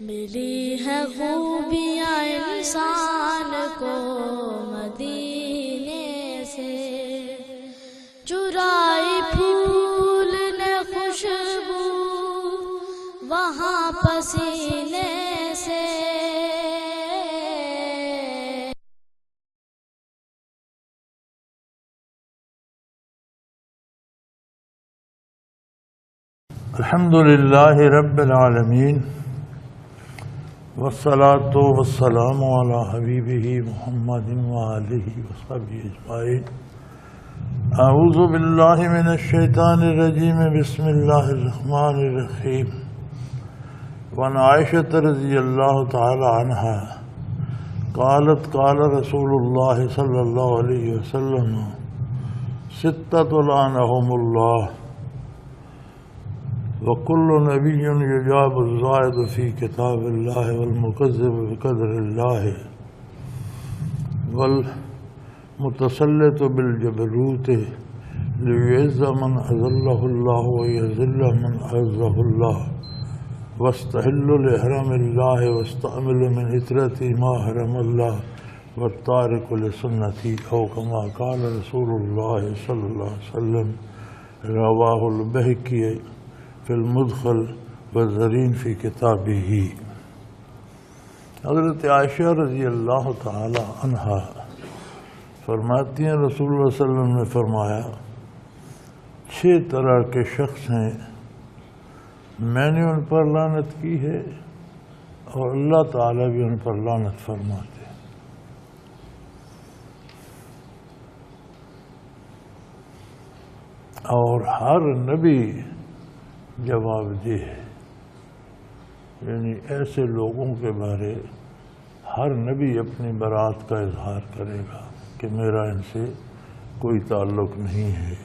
ملی ہے خوبیاں انسان کو مدینے سے، چرائی پھول نے خوشبو وہاں پسینے سے۔ الحمد للہ رب العالمین، والصلاة والسلام علی حبیبہ محمد وآلہ وصحبہ اجمعین۔ اعوذ باللہ من الشیطان الرجیم، بسم اللہ الرحمن الرحیم۔ وعن عائشة رضی اللہ تعالی عنہا قالت قال رسول اللہ صلی اللہ علیہ وسلم ستۃ لعنہم اللہ، وكل نبي يجاب الزائد في كتاب الله، والمكذب بقدر الله، والمتسلط بالجبروت ليعز من أذله الله ويذل من أعزه الله، واستحل لحرم الله واستعمل من إترتي ما حرم الله، والتارك لسنتي، أو كما قال رسول الله صلى الله عليه وسلم، رواه البيهقي فی المدخل والزرین فی کتابہ۔ حضرت عائشہ رضی اللہ تعالی عنہا فرماتی ہیں رسول اللہ صلی اللہ علیہ وسلم نے فرمایا 6 طرح کے شخص ہیں، میں نے ان پر لعنت کی ہے اور اللہ تعالیٰ بھی ان پر لعنت فرماتے ہیں۔ اور ہر نبی جواب دہ ہے، یعنی ایسے لوگوں کے بارے ہر نبی اپنی برات کا اظہار کرے گا کہ میرا ان سے کوئی تعلق نہیں ہے۔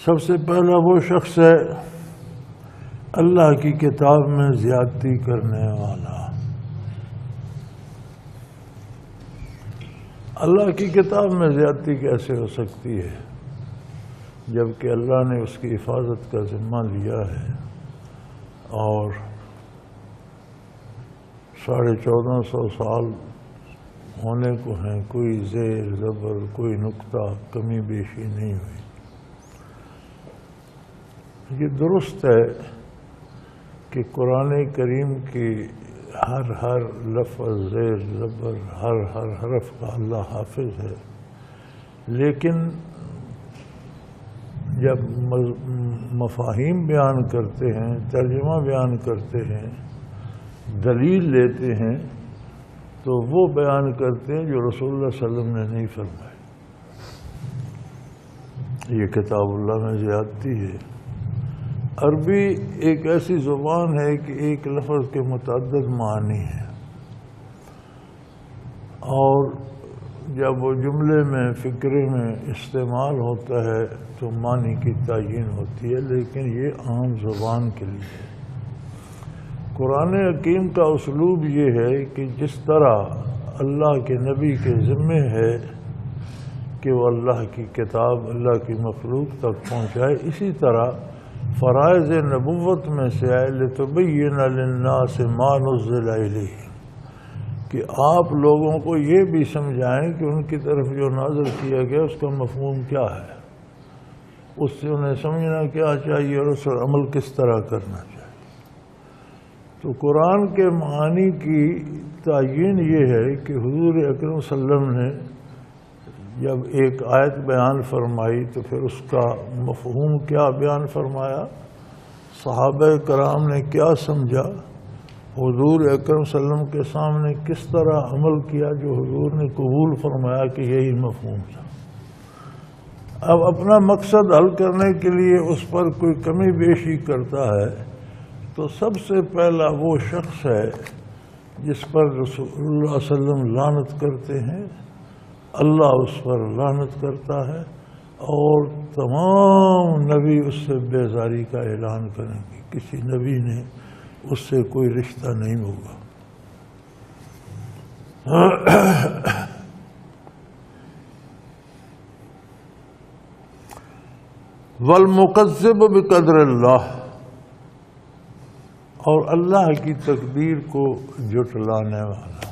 سب سے پہلا وہ شخص ہے اللہ کی کتاب میں زیادتی کرنے والا۔ اللہ کی کتاب میں زیادتی کیسے ہو سکتی ہے جبکہ اللہ نے اس کی حفاظت کا ذمہ لیا ہے، اور 1450 سال ہونے کو ہیں، کوئی زیر زبر کوئی نقطہ کمی بیشی نہیں ہوئی۔ یہ درست ہے کہ قرآن کریم کی ہر لفظ زیر زبر ہر حرف کا اللہ حافظ ہے، لیکن جب مفاہیم بیان کرتے ہیں، ترجمہ بیان کرتے ہیں، دلیل لیتے ہیں، تو وہ بیان کرتے ہیں جو رسول اللہ صلی اللہ علیہ وسلم نے نہیں فرمایا۔ یہ کتاب اللہ میں زیادتی ہے۔ عربی ایک ایسی زبان ہے کہ ایک لفظ کے متعدد معنی ہیں، اور جب وہ جملے میں فکرے میں استعمال ہوتا ہے تو معنی کی تعیین ہوتی ہے، لیکن یہ عام زبان کے لیے ہے۔ قرآن حکیم کا اسلوب یہ ہے کہ جس طرح اللہ کے نبی کے ذمے ہے کہ وہ اللہ کی کتاب اللہ کی مخلوق تک پہنچائے، اسی طرح فرائض نبوت میں سے ہے لِتُبَيِّنَ لِلنَّاسِ مَا نُزِّلَ إِلَيْهِمْ، کہ آپ لوگوں کو یہ بھی سمجھائیں کہ ان کی طرف جو نازل کیا گیا اس کا مفہوم کیا ہے، اس سے انہیں سمجھنا کیا چاہیے اور اس پر عمل کس طرح کرنا چاہیے۔ تو قرآن کے معانی کی تعیین یہ ہے کہ حضور اکرم صلی اللہ علیہ وسلم نے جب ایک آیت بیان فرمائی تو پھر اس کا مفہوم کیا بیان فرمایا، صحابہ کرام نے کیا سمجھا، حضور اکرم صلی اللہ علیہ وسلم کے سامنے کس طرح عمل کیا جو حضور نے قبول فرمایا کہ یہی مفہوم تھا۔ اب اپنا مقصد حل کرنے کے لیے اس پر کوئی کمی بیشی کرتا ہے تو سب سے پہلا وہ شخص ہے جس پر رسول اللہ صلی اللہ علیہ وسلم لعنت کرتے ہیں، اللہ اس پر لعنت کرتا ہے، اور تمام نبی اس سے بیزاری کا اعلان کریں گے، کسی نبی نے اس سے کوئی رشتہ نہیں ہوگا۔ والمکذب بقدر اللہ، اور اللہ کی تقدیر کو جھٹلانے والا،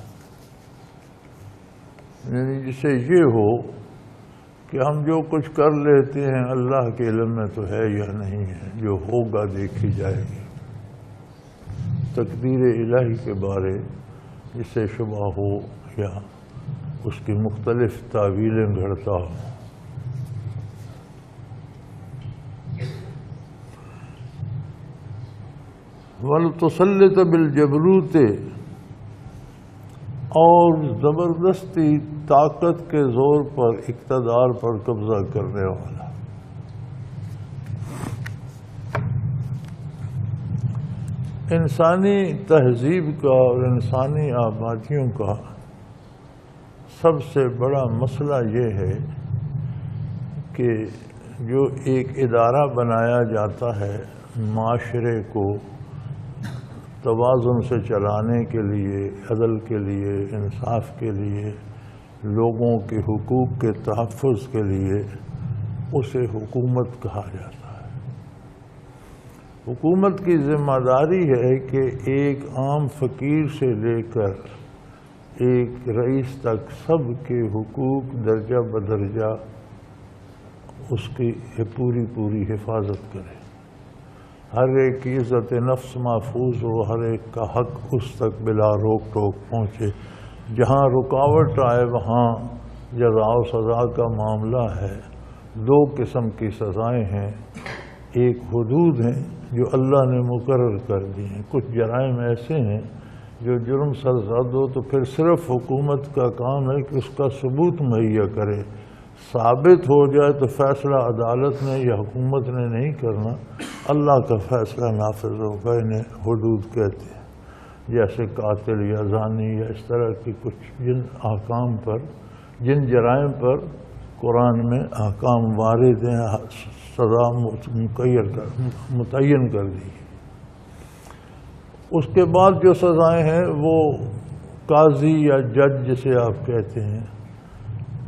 یعنی جسے یہ ہو کہ ہم جو کچھ کر لیتے ہیں اللہ کے علم میں تو ہے یا نہیں ہے، جو ہوگا دیکھی جائے گی۔ تقدیر الہی کے بارے جسے شبہ ہو یا اس کی مختلف تعویلیں گھڑتا ہو۔ وَلْتُسَلِّطَ بِالْجَبْرُوتِ، اور زبردستی طاقت کے زور پر اقتدار پر قبضہ کرنے والا۔ انسانی تہذیب کا اور انسانی آبادیوں کا سب سے بڑا مسئلہ یہ ہے کہ جو ایک ادارہ بنایا جاتا ہے معاشرے کو توازن سے چلانے کے لیے، عدل کے لیے، انصاف کے لیے، لوگوں کے حقوق کے تحفظ کے لیے، اسے حکومت کہا جاتا ہے۔ حکومت کی ذمہ داری ہے کہ ایک عام فقیر سے لے کر ایک رئیس تک سب کے حقوق درجہ بدرجہ اس کی پوری حفاظت کرے، ہر ایک کی عزت نفس محفوظ ہو، ہر ایک کا حق اس تک بلا روک ٹوک پہنچے۔ جہاں رکاوٹ آئے وہاں جزا و سزا کا معاملہ ہے۔ دو قسم کی سزائیں ہیں، ایک حدود ہیں جو اللہ نے مقرر کر دی ہیں، کچھ جرائم ایسے ہیں جو جرم سرزد ہو تو پھر صرف حکومت کا کام ہے کہ اس کا ثبوت مہیا کرے، ثابت ہو جائے تو فیصلہ عدالت نے یا حکومت نے نہیں کرنا، اللہ کا فیصلہ نافذ ہوگا۔ انہیں حدود کہتے ہیں، جیسے قاتل یا زانی یا اس طرح کی کچھ جن احکام پر، جن جرائم پر قرآن میں احکام وارد ہیں، سزا متعین کر دی۔ اس کے بعد جو سزائیں ہیں وہ قاضی یا جج جسے آپ کہتے ہیں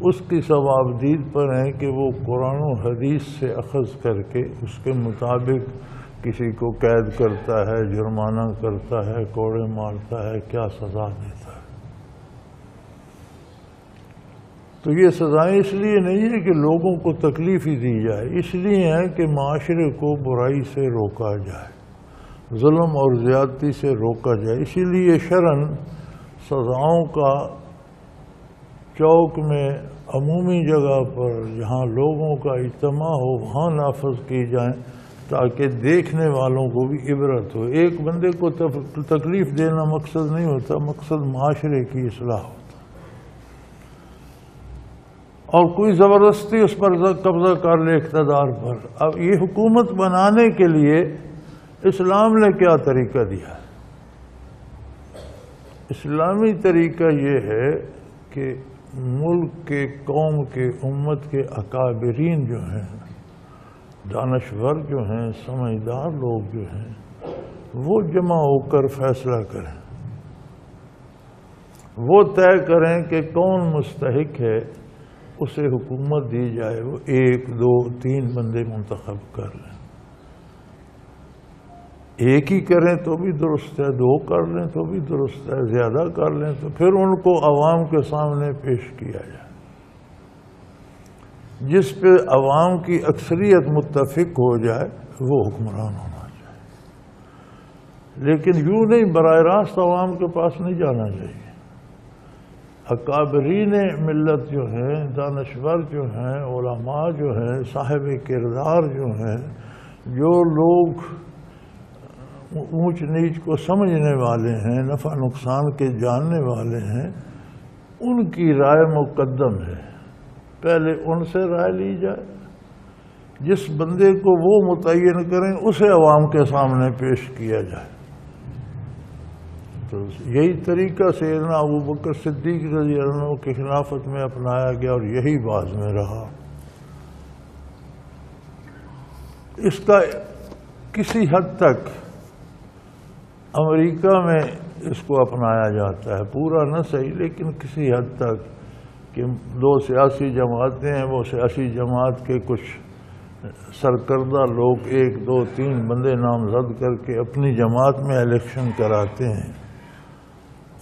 اس کی ثوابدید پر ہیں کہ وہ قرآن و حدیث سے اخذ کر کے اس کے مطابق کسی کو قید کرتا ہے، جرمانہ کرتا ہے، کوڑے مارتا ہے، کیا سزا دیتا ہے۔ تو یہ سزائیں اس لیے نہیں ہے کہ لوگوں کو تکلیف ہی دی جائے، اس لیے ہے کہ معاشرے کو برائی سے روکا جائے، ظلم اور زیادتی سے روکا جائے۔ اسی لیے شرعاً سزاؤں کا چوک میں عمومی جگہ پر جہاں لوگوں کا اجتماع ہو وہاں نافذ کی جائیں تاکہ دیکھنے والوں کو بھی عبرت ہو۔ ایک بندے کو تکلیف دینا مقصد نہیں ہوتا، مقصد معاشرے کی اصلاح ہوتا۔ اور کوئی زبردستی اس پر قبضہ کر لے اقتدار پر۔ اب یہ حکومت بنانے کے لیے اسلام نے کیا طریقہ دیا ہے؟ اسلامی طریقہ یہ ہے کہ ملک کے، قوم کے، امت کے اکابرین جو ہیں، دانشور جو ہیں، سمجھدار لوگ جو ہیں، وہ جمع ہو کر فیصلہ کریں، وہ طے کریں کہ کون مستحق ہے، اسے حکومت دی جائے۔ وہ 1 2 3 بندے منتخب کر لیں، ایک ہی کریں تو بھی درست ہے، 2 کر لیں تو بھی درست ہے، زیادہ کر لیں تو پھر ان کو عوام کے سامنے پیش کیا جائے۔ جس پہ عوام کی اکثریت متفق ہو جائے وہ حکمران ہونا چاہیے، لیکن یوں نہیں براہ راست عوام کے پاس نہیں جانا چاہیے۔ اکابرین ملت جو ہیں، دانشور جو ہیں، علماء جو ہیں، صاحب کردار جو ہیں، جو لوگ اونچ نیچ کو سمجھنے والے ہیں، نفع نقصان کے جاننے والے ہیں، ان کی رائے مقدم ہے، پہلے ان سے رائے لی جائے، جس بندے کو وہ متعین کریں اسے عوام کے سامنے پیش کیا جائے۔ تو یہی طریقہ سیدنا ابوبکر صدیق رضی اللہ عنہ کی خلافت میں اپنایا گیا اور یہی بعد میں رہا۔ اس کا کسی حد تک امریکہ میں اس کو اپنایا جاتا ہے، پورا نہ صحیح لیکن کسی حد تک، کہ 2 سیاسی جماعتیں ہیں، وہ سیاسی جماعت کے کچھ سرکردہ لوگ 1 2 3 بندے نامزد کر کے اپنی جماعت میں الیکشن کراتے ہیں،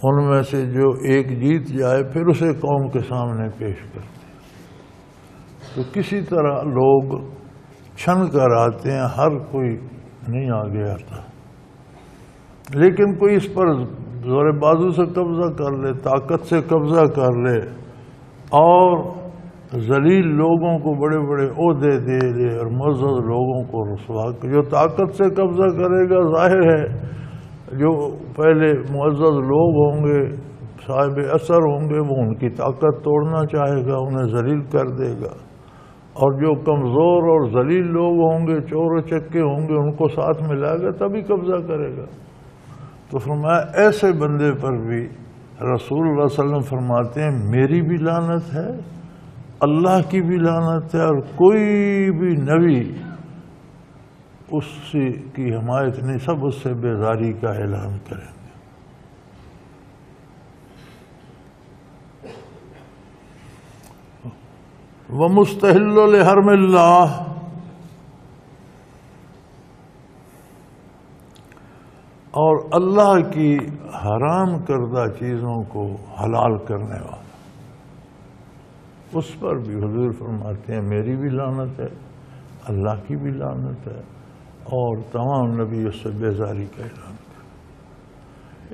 ان میں سے جو ایک جیت جائے پھر اسے قوم کے سامنے پیش کرتے ہیں۔ تو کسی طرح لوگ چھن کر آتے ہیں، ہر کوئی نہیں آگے آتا، لیکن کوئی اس پر زور بازو سے قبضہ کر لے، طاقت سے قبضہ کر لے اور ذلیل لوگوں کو بڑے بڑے عہدے دے دے اور معزز لوگوں کو رسوا کر۔ جو طاقت سے قبضہ کرے گا ظاہر ہے جو پہلے معزز لوگ ہوں گے، صاحب اثر ہوں گے، وہ ان کی طاقت توڑنا چاہے گا، انہیں ذلیل کر دے گا، اور جو کمزور اور ذلیل لوگ ہوں گے، چور و چکے ہوں گے، ان کو ساتھ ملائے گا تبھی قبضہ کرے گا۔ تو فرمایا ایسے بندے پر بھی رسول اللہ صلی اللہ علیہ وسلم فرماتے ہیں میری بھی لعنت ہے، اللہ کی بھی لعنت ہے، اور کوئی بھی نبی اس کی حمایت نہیں، سب اس سے بیزاری کا اعلان کریں گے۔ وَمُسْتَحِلُّ لِحَرْمِ اللَّهِ، اور اللہ کی حرام کردہ چیزوں کو حلال کرنے والا، اس پر بھی حضور فرماتے ہیں میری بھی لعنت ہے، اللہ کی بھی لعنت ہے، اور تمام نبی اس سے بیزاری کا اعلان کریں۔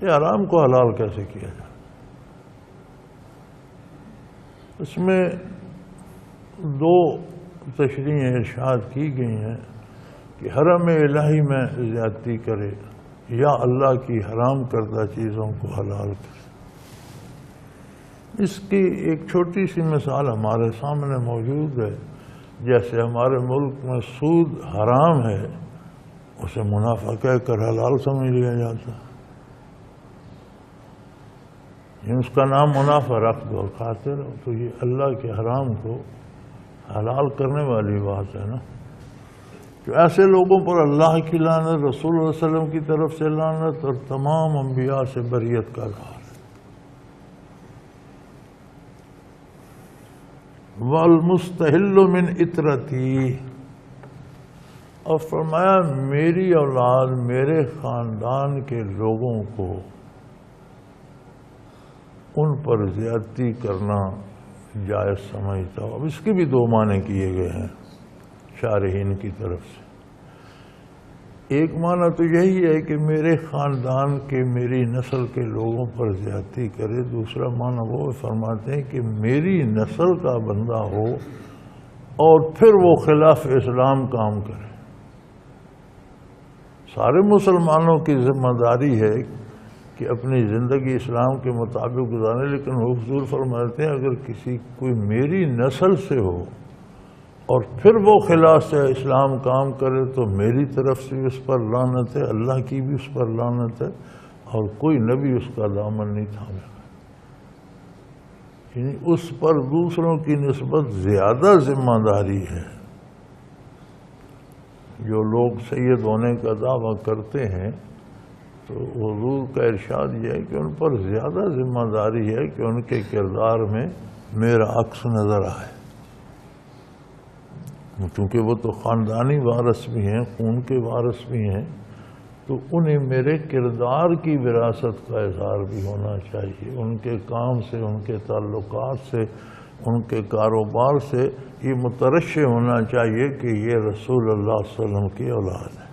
یہ حرام کو حلال کیسے کیا جائے؟ اس میں 2 تشریحیں ارشاد کی گئی ہیں کہ حرم الہی میں زیادتی کرے یا اللہ کی حرام کردہ چیزوں کو حلال کرے۔ اس کی ایک چھوٹی سی مثال ہمارے سامنے موجود ہے۔ جیسے ہمارے ملک میں سود حرام ہے، اسے منافع کہہ کر حلال سمجھ لیا جاتا ہے، اس کا نام منافع رکھ دو اور کھاتے رہو، تو یہ اللہ کے حرام کو حلال کرنے والی بات ہے نا۔ تو ایسے لوگوں پر اللہ کی لعنت، رسول اللہ علیہ وسلم کی طرف سے لعنت، اور تمام انبیاء سے بریت کا اظہار ہے۔ وَالْمُسْتَحِلُّ مِنْ عِطْرَتِي، اور فرمایا میری اولاد، میرے خاندان کے لوگوں کو ان پر زیادتی کرنا جائز سمجھتا ہوں۔ اب اس کے بھی 2 معنی کیے گئے ہیں شارحین کی طرف سے۔ ایک معنی تو یہی ہے کہ میرے خاندان کے، میری نسل کے لوگوں پر زیادتی کرے، دوسرا معنی وہ فرماتے ہیں کہ میری نسل کا بندہ ہو اور پھر وہ خلاف اسلام کام کرے۔ سارے مسلمانوں کی ذمہ داری ہے کہ اپنی زندگی اسلام کے مطابق گزارے، لیکن حضور فرماتے ہیں اگر کسی کوئی میری نسل سے ہو اور پھر وہ خلاف اسلام کام کرے تو میری طرف سے اس پر لعنت ہے، اللہ کی بھی اس پر لعنت ہے، اور کوئی نبی اس کا دامن نہیں تھامے گا۔ یعنی اس پر دوسروں کی نسبت زیادہ ذمہ داری ہے۔ جو لوگ سید ہونے کا دعویٰ کرتے ہیں تو حضور کا ارشاد یہ ہے کہ ان پر زیادہ ذمہ داری ہے کہ ان کے کردار میں میرا عکس نظر آئے، کیونکہ وہ تو خاندانی وارث بھی ہیں، خون کے وارث بھی ہیں، تو انہیں میرے کردار کی وراثت کا اظہار بھی ہونا چاہیے۔ ان کے کام سے، ان کے تعلقات سے، ان کے کاروبار سے یہ مترشح ہونا چاہیے کہ یہ رسول اللہ صلی اللہ علیہ وسلم کی اولاد ہے۔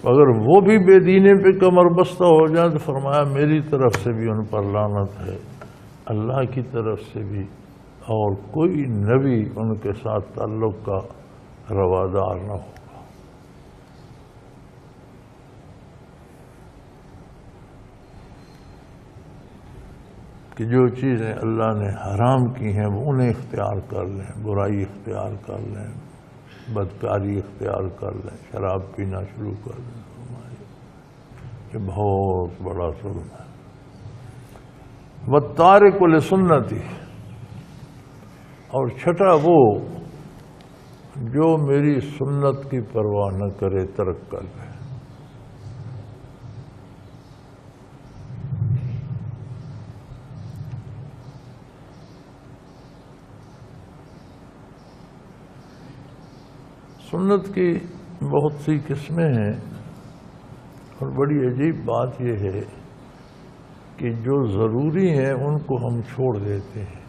اگر وہ بھی بے دینے پہ کمر بستہ ہو جائے تو فرمایا میری طرف سے بھی ان پر لعنت ہے، اللہ کی طرف سے بھی، اور کوئی نبی ان کے ساتھ تعلق کا روادار نہ ہوگا۔ کہ جو چیزیں اللہ نے حرام کی ہیں وہ انہیں اختیار کر لیں، برائی اختیار کر لیں، بدکاری اختیار کر لیں، شراب پینا شروع کر دیں، یہ بہت بڑا ظلم ہے۔ وَالتَّارِكُ لِسُنَّتِي، اور چھٹا وہ جو میری سنت کی پرواہ نہ کرے، ترک کر لے۔ سنت کی بہت سی قسمیں ہیں، اور بڑی عجیب بات یہ ہے کہ جو ضروری ہیں ان کو ہم چھوڑ دیتے ہیں،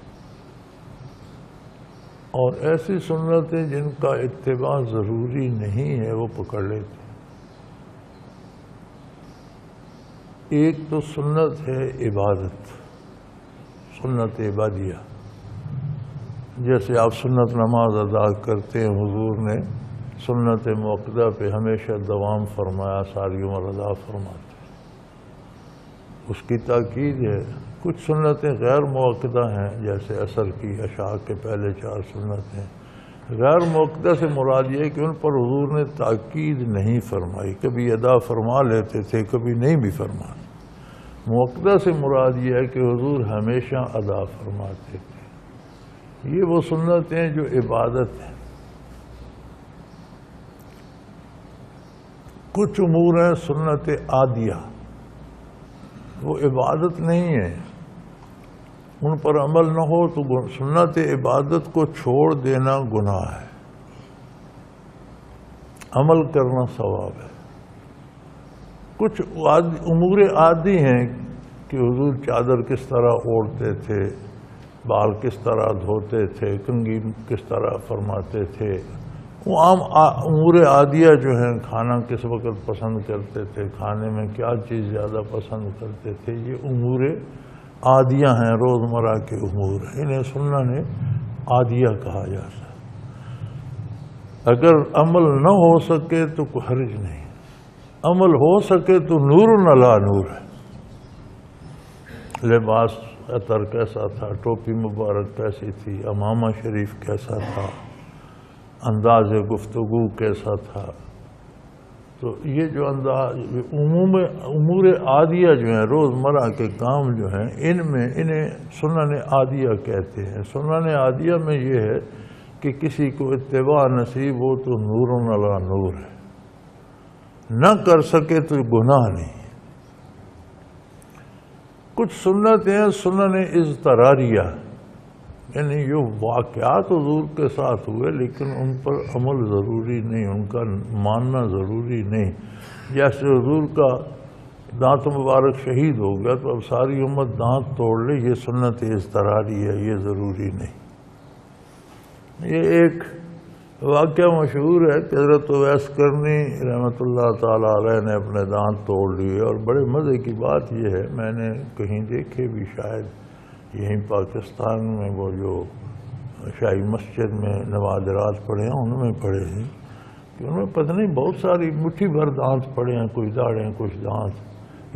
اور ایسی سنتیں جن کا اتباع ضروری نہیں ہے وہ پکڑ لیتے ہیں۔ ایک تو سنت ہے عبادت، سنت عبادیہ، جیسے آپ سنت نماز ادا کرتے ہیں، حضور نے سنت موقدہ پہ ہمیشہ دوام فرمایا، ساری عمر ادا فرماتے، اس کی تاکید ہے۔ کچھ سنتیں غیر موقدہ ہیں، جیسے عصر کی عشاء کے پہلے 4 سنتیں غیر موقدہ سے مراد یہ ہے کہ ان پر حضور نے تاکید نہیں فرمائی، کبھی ادا فرما لیتے تھے، کبھی نہیں بھی فرماتے۔ موقدہ سے مراد یہ ہے کہ حضور ہمیشہ ادا فرماتے تھے۔ یہ وہ سنتیں جو عبادت ہیں۔ کچھ امور ہیں سنت عادیہ، وہ عبادت نہیں ہے، ان پر عمل نہ ہو تو سنت عبادت کو چھوڑ دینا گناہ ہے، عمل کرنا ثواب ہے۔ کچھ امور عادی ہیں کہ حضور چادر کس طرح اوڑھتے تھے، بال کس طرح دھوتے تھے، کنگھی کس طرح فرماتے تھے، وہ عام امور عادیہ جو ہیں، کھانا کس وقت پسند کرتے تھے، کھانے میں کیا چیز زیادہ پسند کرتے تھے، یہ امور عادیہ ہیں، روزمرہ کے امور ہیں، انہیں سنن عادیہ کہا جاتا ہے۔ اگر عمل نہ ہو سکے تو کوئی حرج نہیں، عمل ہو سکے تو نور علی نور ہے۔ لباس عطر کیسا تھا، ٹوپی مبارک کیسی تھی، امامہ شریف کیسا تھا، انداز گفتگو کیسا تھا، تو یہ جو انداز امور عادیہ جو ہیں، روزمرہ کے کام جو ہیں، انہیں سنن عادیہ کہتے ہیں۔ سنن عادیہ میں یہ ہے کہ کسی کو اتباع نصیب ہو تو نور علی نور ہے، نہ کر سکے تو گناہ نہیں۔ کچھ سنتیں سنن اضطراریہ، یعنی یہ واقعات حضور کے ساتھ ہوئے لیکن ان پر عمل ضروری نہیں، ان کا ماننا ضروری نہیں۔ جیسے حضور کا دانت مبارک شہید ہو گیا تو اب ساری امت دانت توڑ لے، یہ سنت اضطراری ہے، یہ ضروری نہیں۔ یہ ایک واقعہ مشہور ہے کہ حضرت اویس کرنی رحمۃ اللہ تعالیٰ علیہ نے اپنے دانت توڑ لیے، اور بڑے مزے کی بات یہ ہے، میں نے کہیں دیکھے بھی، شاید یہیں پاکستان میں وہ جو شاہی مسجد میں نوادرات پڑے ہیں ان میں پڑے ہیں کہ ان میں پتہ نہیں بہت ساری مٹھی بھر دانت پڑے ہیں، کچھ داڑھیں کچھ دانت،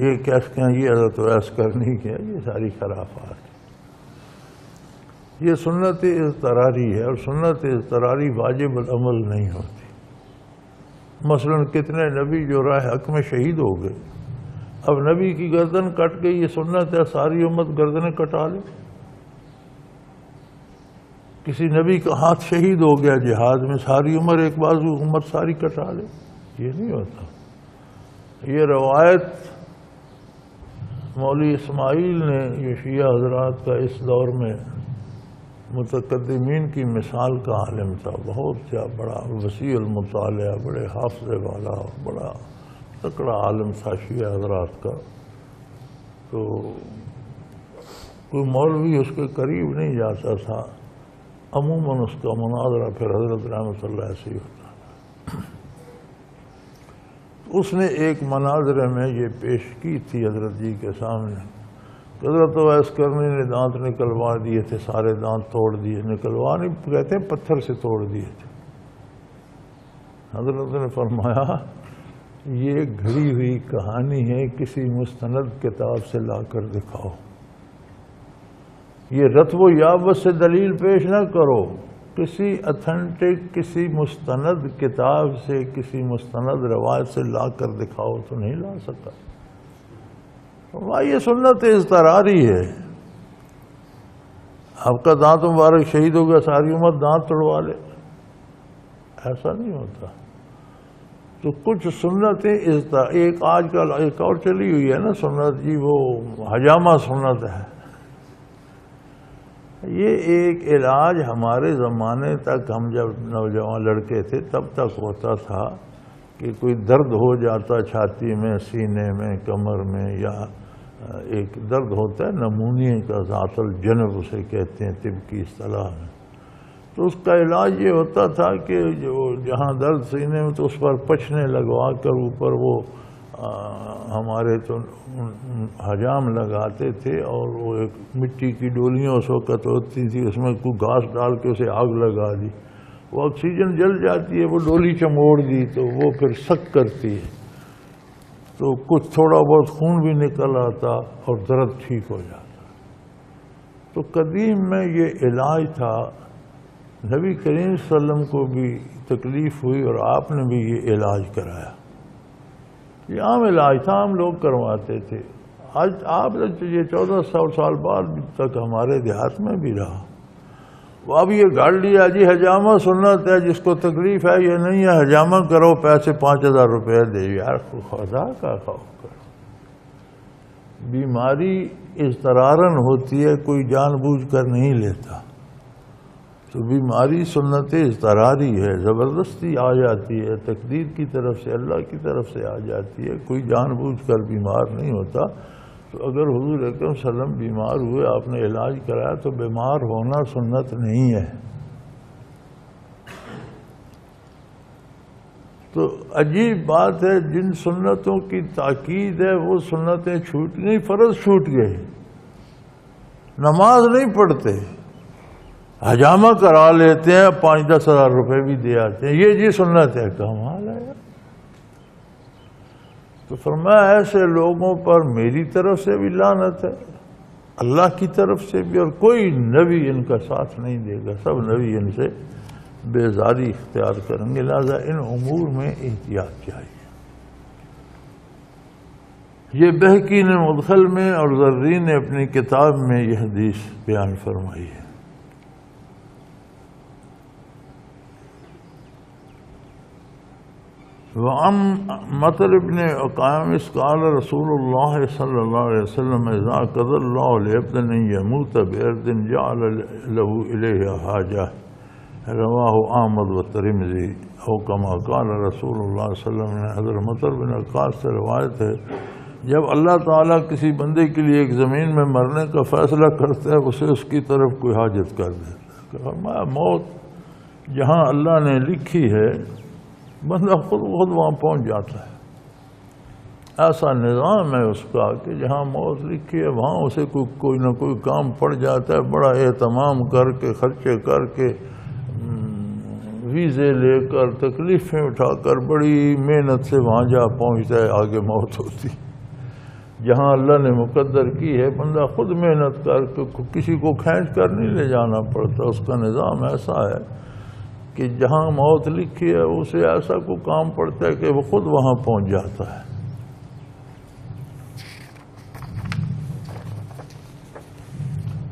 یہ کیسے ہیں، یہ حضرت اویس کرنی کے، یہ ساری خرافات۔ یہ سنت اضطراری ہے، اور سنت اضطراری واجب العمل نہیں ہوتی۔ مثلا کتنے نبی جو راہ حق میں شہید ہو گئے، اب نبی کی گردن کٹ گئی، یہ سنت ہے ساری امت گردنیں کٹا لے۔ کسی نبی کا ہاتھ شہید ہو گیا جہاد میں، ساری عمر ایک بازو امت ساری کٹا لے، یہ نہیں ہوتا۔ یہ روایت مولوی اسماعیل نے، یہ شیعہ حضرات کا اس دور میں متقدمین کی مثال کا عالم تھا، بہت بڑا وسیع المطالعہ، بڑے حافظے والا، بڑا تکڑا عالم تھا شیعہ حضرات کا، تو کوئی مولوی اس کے قریب نہیں جاتا تھا، عموماً اس کا مناظرہ پھر حضرت رحمۃ اللہ سے ہوتا۔ اس نے ایک مناظرے میں یہ پیش کی تھی حضرت جی کے سامنے، حضرت اویس کرنی نے دانت نکلوا دیے تھے، سارے دانت توڑ دیے، نکلوا نہیں کہتے ہیں، پتھر سے توڑ دیے تھے۔ حضرت نے فرمایا یہ گھڑی ہوئی کہانی ہے، کسی مستند کتاب سے لا کر دکھاؤ، یہ رتب و یابت سے دلیل پیش نہ کرو، کسی اتھینٹک، کسی مستند کتاب سے، کسی مستند روایت سے لا کر دکھاؤ، تو نہیں لا سکا۔ یہ سنت اضطراری ہے۔ آپ کا دانت مبارک شہید ہو گیا، ساری امت دانت توڑوا لے، ایسا نہیں ہوتا۔ تو کچھ سنتیں ایک آج کل ایک اور چلی ہوئی ہے نا سنت جی، وہ حجامہ سنت ہے، یہ ایک علاج ہمارے زمانے تک، ہم جب نوجوان لڑکے تھے تب تک ہوتا تھا کہ کوئی درد ہو جاتا چھاتی میں، سینے میں، کمر میں، یا ایک درد ہوتا ہے نمونیے کا، ذات الجنب اسے کہتے ہیں طب کی اصطلاح میں، تو اس کا علاج یہ ہوتا تھا کہ جہاں درد سینے میں تو اس پر پچھنے لگوا کر اوپر وہ ہمارے تو حجام لگاتے تھے، اور وہ ایک مٹی کی ڈولیاں اس وقت ہوتی تھی، اس میں کوئی گھاس ڈال کے اسے آگ لگا دی، وہ آکسیجن جل جاتی ہے، وہ ڈولی چموڑ دی تو وہ پھر سک کرتی ہے، تو کچھ تھوڑا بہت خون بھی نکل آتا اور درد ٹھیک ہو جاتا۔ تو قدیم میں یہ علاج تھا، نبی کریم صلی اللہ علیہ وسلم کو بھی تکلیف ہوئی اور آپ نے بھی یہ علاج کرایا، یہ عام علاج تھا، ہم لوگ کرواتے تھے۔ آج آپ یہ 1400 سال بعد تک ہمارے دیہات میں بھی رہا۔ وہ اب یہ گاڑ لیا جی حجامہ سنت ہے، جس کو تکلیف ہے یہ نہیں ہے حجامہ کرو، پیسے 5000 روپے دے، یار خدا کا خوف کرو۔ بیماری اضطرارن ہوتی ہے، کوئی جان بوجھ کر نہیں لیتا، تو بیماری سنت اضطراری ہے، زبردستی آ جاتی ہے، تقدیر کی طرف سے، اللہ کی طرف سے آ جاتی ہے، کوئی جان بوجھ کر بیمار نہیں ہوتا۔ تو اگر حضور اکرم صلی اللہ علیہ وسلم بیمار ہوئے، آپ نے علاج کرایا، تو بیمار ہونا سنت نہیں ہے۔ تو عجیب بات ہے، جن سنتوں کی تاکید ہے وہ سنتیں چھوٹ گئی، فرض چھوٹ گئے، نماز نہیں پڑھتے، حجامہ کرا لیتے ہیں، 5-10 ہزار روپے بھی دے آتے ہیں، یہ جی سنت ہے، کمال ہے۔ تو فرمایا ایسے لوگوں پر میری طرف سے بھی لعنت ہے، اللہ کی طرف سے بھی، اور کوئی نبی ان کا ساتھ نہیں دے گا، سب نبی ان سے بیزاری اختیار کریں گے، لہذا ان امور میں احتیاط چاہیے۔ یہ بہقی نے مدخل میں اور زرری نے اپنی کتاب میں یہ حدیث بیان فرمائی ہے۔ وعن مطر ابن قائمس قال رسول اللہ صلی اللہ علیہ وسلم اذا قضى اللہ لعبد ان يموت بارض جعل له الیہ حاجہ، رواہ احمد والترمذی، او کما قال رسول اللہ صلی اللہ علیہ وسلم۔ حضرت مطر بن وقاص سے روایت ہے، جب اللہ تعالیٰ کسی بندے کے لیے ایک زمین میں مرنے کا فیصلہ کرتا ہے، اسے اس کی طرف کوئی حاجت کر دیتا ہے۔ موت جہاں اللہ نے لکھی ہے، بندہ خود وہاں پہنچ جاتا ہے، ایسا نظام ہے اس کا کہ جہاں موت لکھی ہے وہاں اسے کوئی نہ کوئی کام پڑ جاتا ہے، بڑا اہتمام کر کے، خرچے کر کے، ویزے لے کر، تکلیفیں اٹھا کر، بڑی محنت سے وہاں جا پہنچتا ہے، آگے موت ہوتی۔ جہاں اللہ نے مقدر کی ہے، بندہ خود محنت کر کے، کسی کو کھینچ کر نہیں لے جانا پڑتا، اس کا نظام ایسا ہے کہ جہاں موت لکھی ہے اسے ایسا کوئی کام پڑتا ہے کہ وہ خود وہاں پہنچ جاتا ہے۔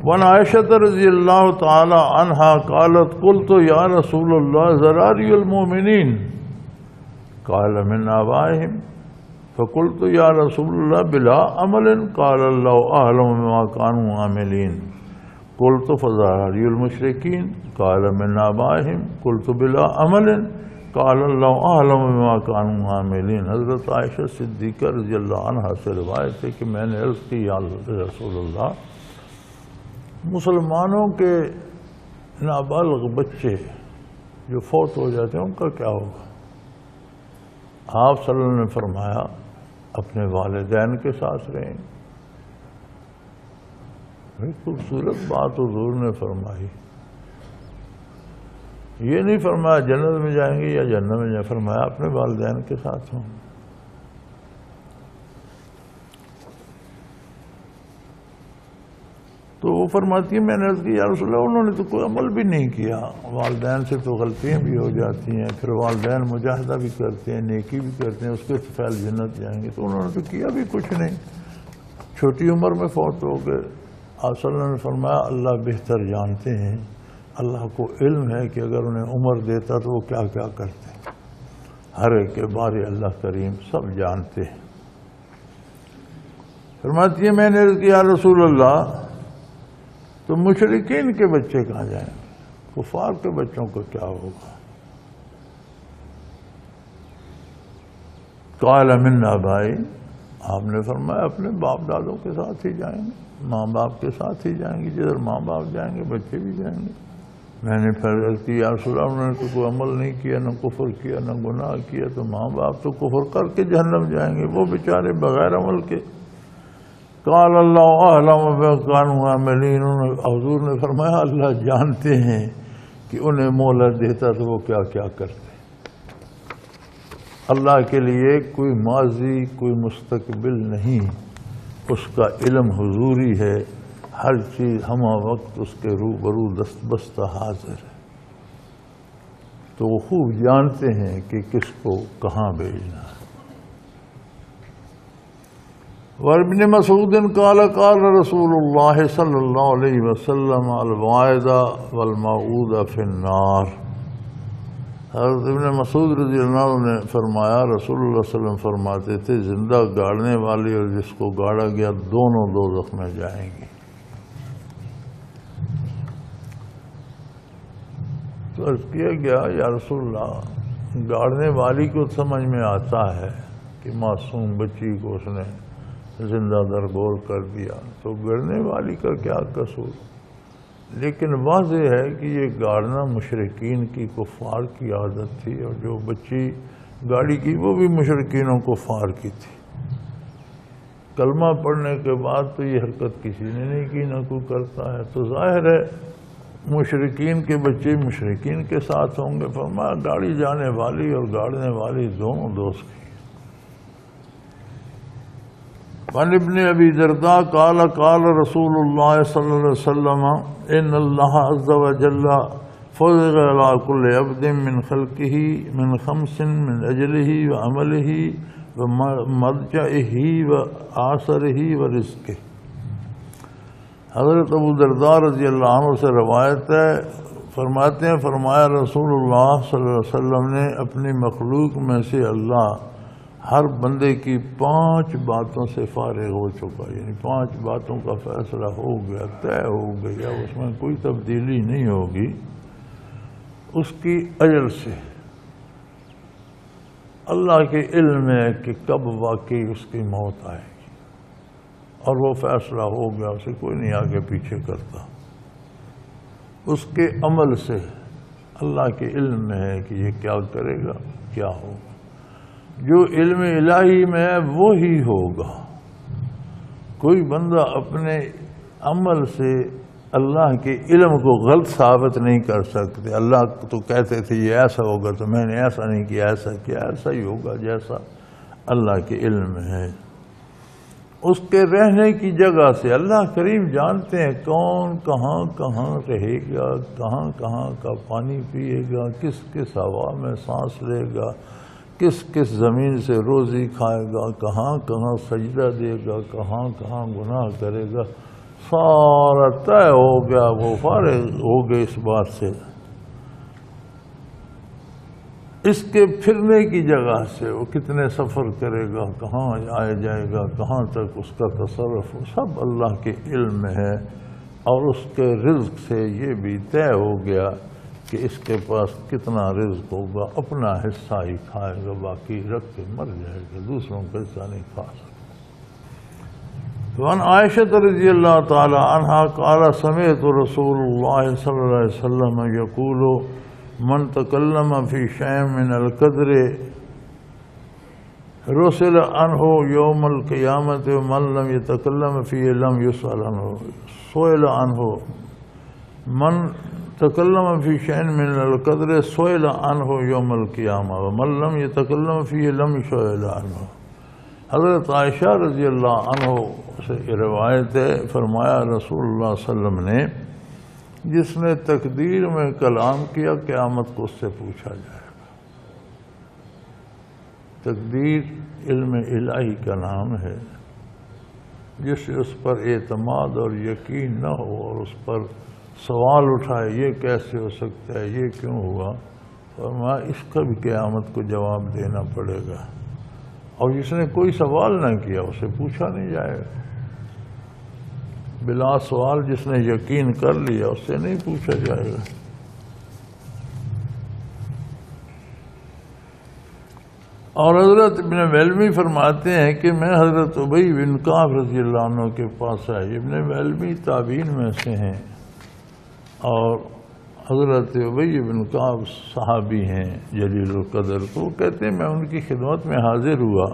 وعن عائشہ رضی اللہ تعالی عنہا قالت قلت یا رسول اللہ ذراری المؤمنین قال من آبائہم فقلت یا رسول اللہ بلا عمل قال اللہ اعلم بما كانوا عاملین قلت فذراری المشرکین قال من آبائہم قلت بلا عمل قال اللہ اعلم بما كانوا عاملین۔ حضرت عائشہ صدیقہ رضی اللہ عنہ سے روایت ہے کہ میں نے عرض کی، یا رسول اللہ، مسلمانوں کے نابالغ بچے جو فوت ہو جاتے ہیں ان کا کیا ہوگا؟ آپ صلی اللہ علیہ وسلم نے فرمایا اپنے والدین کے ساتھ رہیں۔ بڑی خوبصورت بات حضور نے فرمائی، یہ نہیں فرمایا جنت میں جائیں گے یا جنت میں جائیں، فرمایا اپنے والدین کے ساتھ ہوں۔ تو وہ فرماتی ہے میں نے عرض کی یا رسول اللہ انہوں نے تو کوئی عمل بھی نہیں کیا، والدین سے تو غلطیاں بھی ہو جاتی ہیں، پھر والدین مجاہدہ بھی کرتے ہیں، نیکی بھی کرتے ہیں، اس کے فعل جنت جائیں گے، تو انہوں نے تو کیا بھی کچھ نہیں، چھوٹی عمر میں فوت ہو گئے۔ آپ صلی اللہ علیہ وسلم نے فرمایا اللہ بہتر جانتے ہیں، اللہ کو علم ہے کہ اگر انہیں عمر دیتا تو وہ کیا کیا کرتے، ہر ایک کے بارے اللہ کریم سب جانتے ہیں۔ فرماتی ہے میں نے عرض کیا رسول اللہ تو مشرکین کے بچے کہاں جائیں گے؟ کفار کے بچوں کو کیا ہوگا؟ قال من آبائی، آپ نے فرمایا اپنے باپ دادوں کے ساتھ ہی جائیں گے، ماں باپ کے ساتھ ہی جائیں گے، جدھر ماں باپ جائیں گے بچے بھی جائیں گے۔ میں نے پھر عرض کی یا رسول اللہ، انہوں نے تو کوئی عمل نہیں کیا، نہ کفر کیا، نہ گناہ کیا، تو ماں باپ تو کفر کر کے جہنم جائیں گے، وہ بیچارے بغیر عمل کے۔ قال اللہ اعلم بما كانوا عاملین، حضور نے فرمایا اللہ جانتے ہیں کہ انہیں مہلت دیتا تو وہ کیا کیا کرتے۔ اللہ کے لیے کوئی ماضی کوئی مستقبل نہیں، اس کا علم حضوری ہے، ہر چیز ہمہ وقت اس کے روبرو دست بستہ حاضر ہے، تو وہ خوب جانتے ہیں کہ کس کو کہاں بھیجنا ہے۔ وابن مسعود قال قال رسول اللہ صلی اللہ علیہ وسلم الوائدہ والموعودہ فی النار۔ حضرت ابن مسعود رضی اللہ عنہ نے فرمایا رسول اللہ صلی اللہ علیہ وسلم فرماتے تھے زندہ گاڑنے والی اور جس کو گاڑا گیا دونوں دوزخ میں جائیں گی۔ تو عرض کیا گیا یا رسول اللہ گاڑنے والی کو سمجھ میں آتا ہے کہ معصوم بچی کو اس نے زندہ درگور کر دیا، تو گڑنے والی کا کیا قصور؟ لیکن واضح ہے کہ یہ گاڑنا مشرکین کی کفار کی عادت تھی، اور جو بچی گاڑی کی وہ بھی مشرکینوں کفار کی تھی۔ کلمہ پڑھنے کے بعد تو یہ حرکت کسی نے نہیں کی، نہ کوئی کرتا ہے، تو ظاہر ہے مشرکین کے بچے مشرکین کے ساتھ ہوں گے۔ فرمایا گاڑی جانے والی اور گاڑنے والی دونوں دوست کی۔ وعن ابن ابی درداء قال قال رسول اللہ صلی اللہ علیہ وسلم ان اللہ عز وجل فرض علی کل عبد من خلقہ من خمس من اجلہ وعملہ ومرجعہ وآثرہ ورزقہ۔ حضرت ابو درداء رضی اللہ عنہ سے روایت ہے، فرماتے ہیں فرمایا رسول اللہ صلی اللہ علیہ وسلم نے اپنی مخلوق میں سے اللہ ہر بندے کی 5 باتوں سے فارغ ہو چکا، یعنی 5 باتوں کا فیصلہ ہو گیا، طے ہو گیا، اس میں کوئی تبدیلی نہیں ہوگی اس کی اجل سے۔ اللہ کے علم ہے کہ کب واقعی اس کی موت آئے گی، اور وہ فیصلہ ہو گیا، اسے کوئی نہیں آگے پیچھے کرتا۔ اس کے عمل سے اللہ کے علم میں ہے کہ یہ کیا کرے گا، کیا ہوگا۔ جو علم الہی میں ہے وہی ہوگا۔ کوئی بندہ اپنے عمل سے اللہ کے علم کو غلط ثابت نہیں کر سکتے۔ اللہ تو کہتے تھے یہ ایسا ہوگا تو میں نے ایسا نہیں کیا، ایسا کیا، ایسا ہی ہوگا جیسا اللہ کے علم میں ہے۔ اس کے رہنے کی جگہ سے اللہ کریم جانتے ہیں کون کہاں کہاں رہے گا، کہاں کہاں کا پانی پیے گا، کس کس ہوا میں سانس لے گا، کس کس زمین سے روزی کھائے گا، کہاں کہاں سجدہ دے گا، کہاں کہاں گناہ کرے گا، سارا طے ہو گیا، وہ فارغ ہو گئے اس بات سے۔ اس کے پھرنے کی جگہ سے وہ کتنے سفر کرے گا، کہاں آئے جائے گا، کہاں تک اس کا تصرف، سب اللہ کے علم میں ہے۔ اور اس کے رزق سے یہ بھی طے ہو گیا کہ اس کے پاس کتنا رزق ہوگا، اپنا حصہ ہی کھائے گا، باقی رکھ کے مر جائے گا، دوسروں کا حصہ نہیں کھا سکتا۔ وعن عائشہ رضی اللہ تعالی عنہا قال سمعت رسول اللہ صلی اللہ علیہ وسلم یقول من تکلم فی شیء من القدر رسل عنہ یوم القیامت ومن لم یتکلم فیہ لم یسأل عنہ سئل عنہ من تکلم فی شیء من القدر سئل عنہ یوم القیامہ ومن لم یتکلم فیہ لم یسأل عنہ۔ حضرت عائشہ رضی اللہ عنہ سے روایت ہے، فرمایا رسول اللہ صلی اللہ علیہ وسلم نے جس نے تقدیر میں کلام کیا قیامت کو اس سے پوچھا جائے گا۔ تقدیر علم الہی کا نام ہے، جس سے اس پر اعتماد اور یقین نہ ہو اور اس پر سوال اٹھائے یہ کیسے ہو سکتا ہے، یہ کیوں ہوا، فرمایا اس کا بھی قیامت کو جواب دینا پڑے گا، اور جس نے کوئی سوال نہ کیا اسے پوچھا نہیں جائے گا۔ بلا سوال جس نے یقین کر لیا اس سے نہیں پوچھا جائے گا۔ اور حضرت ابن ویلمی فرماتے ہیں کہ میں حضرت ابی بن کعب رضی اللہ عنہ کے پاس آئی۔ ابن ویلمی تابعین میں سے ہیں اور حضرت ابی بن کعب صحابی ہیں جلیل القدر، تو کہتے ہیں میں ان کی خدمت میں حاضر ہوا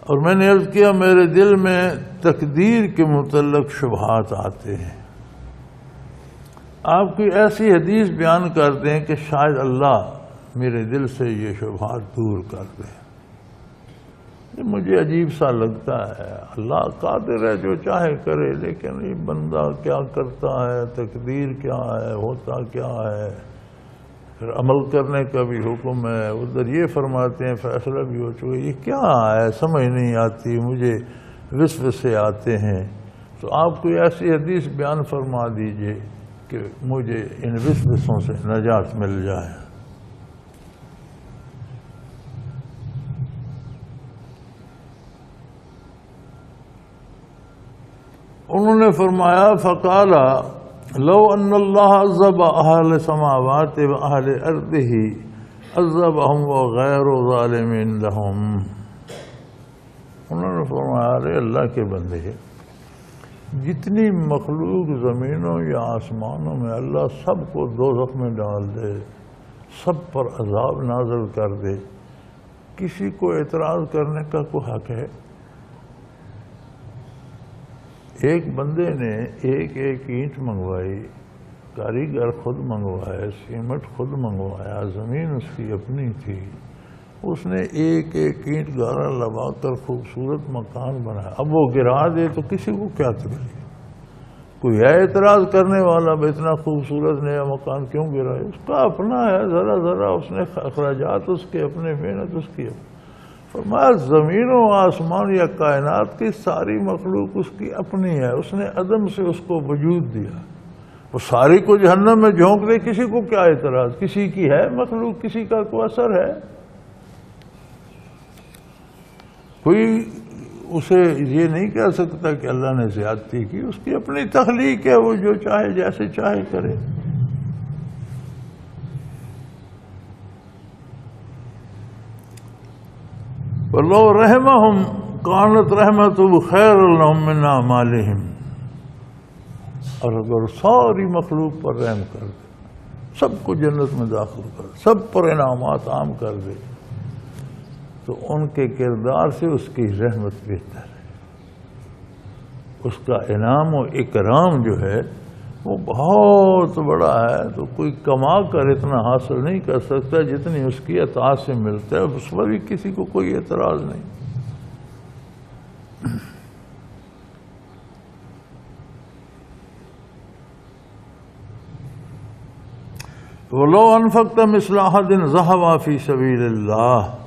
اور میں نے عرض کیا میرے دل میں تقدیر کے متعلق شبہات آتے ہیں، آپ کوئی ایسی حدیث بیان کر دیں کہ شاید اللہ میرے دل سے یہ شبہات دور کر دے۔ مجھے عجیب سا لگتا ہے، اللہ قادر ہے جو چاہے کرے، لیکن یہ بندہ کیا کرتا ہے، تقدیر کیا ہے، ہوتا کیا ہے، پھر عمل کرنے کا بھی حکم ہے، ادھر یہ فرماتے ہیں فیصلہ بھی ہو چکا، یہ کیا ہے سمجھ نہیں آتی، مجھے وسوسے آتے ہیں۔ تو آپ کوئی ایسی حدیث بیان فرما دیجئے کہ مجھے ان وسوسوں سے نجات مل جائے۔ انہوں نے فرمایا فقال لو ان اللہ عذب اہل سماوات و اہل ارضہ عذبہم وغیر ظالمین لہم۔ انہوں نے فرمایا ارے اللہ کے بندے، جتنی مخلوق زمینوں یا آسمانوں میں اللہ سب کو دوزخ میں ڈال دے، سب پر عذاب نازل کر دے، کسی کو اعتراض کرنے کا کوئی حق ہے؟ ایک بندے نے ایک اینٹ منگوائی، کاریگر خود منگوائے، سیمنٹ خود منگوایا، زمین اس کی اپنی تھی، اس نے ایک اینٹ گارا لگا کر خوبصورت مکان بنایا، اب وہ گرا دے تو کسی کو کیا تکلیف؟ کوئی ہے اعتراض کرنے والا اتنا خوبصورت نیا مکان کیوں گرا ہے؟ اس کا اپنا ہے، ذرا ذرا اس نے اخراجات اس کے اپنے، محنت اس کی اپنی۔ فرمایا زمین و آسمان یا کائنات کی ساری مخلوق اس کی اپنی ہے، اس نے عدم سے اس کو وجود دیا، وہ ساری کو جہنم میں جھونک دے، کسی کو کیا اعتراض؟ کسی کی ہے مخلوق، کسی کا کوئی اثر ہے؟ کوئی اسے یہ نہیں کہہ سکتا کہ اللہ نے زیادتی کی، اس کی اپنی تخلیق ہے، وہ جو چاہے جیسے چاہے کرے۔ وَلَوْ رَحِمَهُمْ كَانَتْ رَحْمَتُهُ خَيْرًا لَهُمْ مِنْ أَعْمَالِهِمْ۔ اور اگر ساری مخلوق پر رحم کر دے، سب کو جنت میں داخل کر دے، سب پر انعامات عام کر دے، تو ان کے کردار سے اس کی رحمت بہتر ہے، اس کا انعام و اکرام جو ہے وہ بہت بڑا ہے، تو کوئی کما کر اتنا حاصل نہیں کر سکتا جتنی اس کی عطا سے ملتا ہے، اس پر بھی کسی کو کوئی اعتراض نہیں۔ وَلَوْ أَنفَقْتَ مِثْلَ أَحَدٍ ذَهَبَ فِي سَبِيلِ اللَّهِ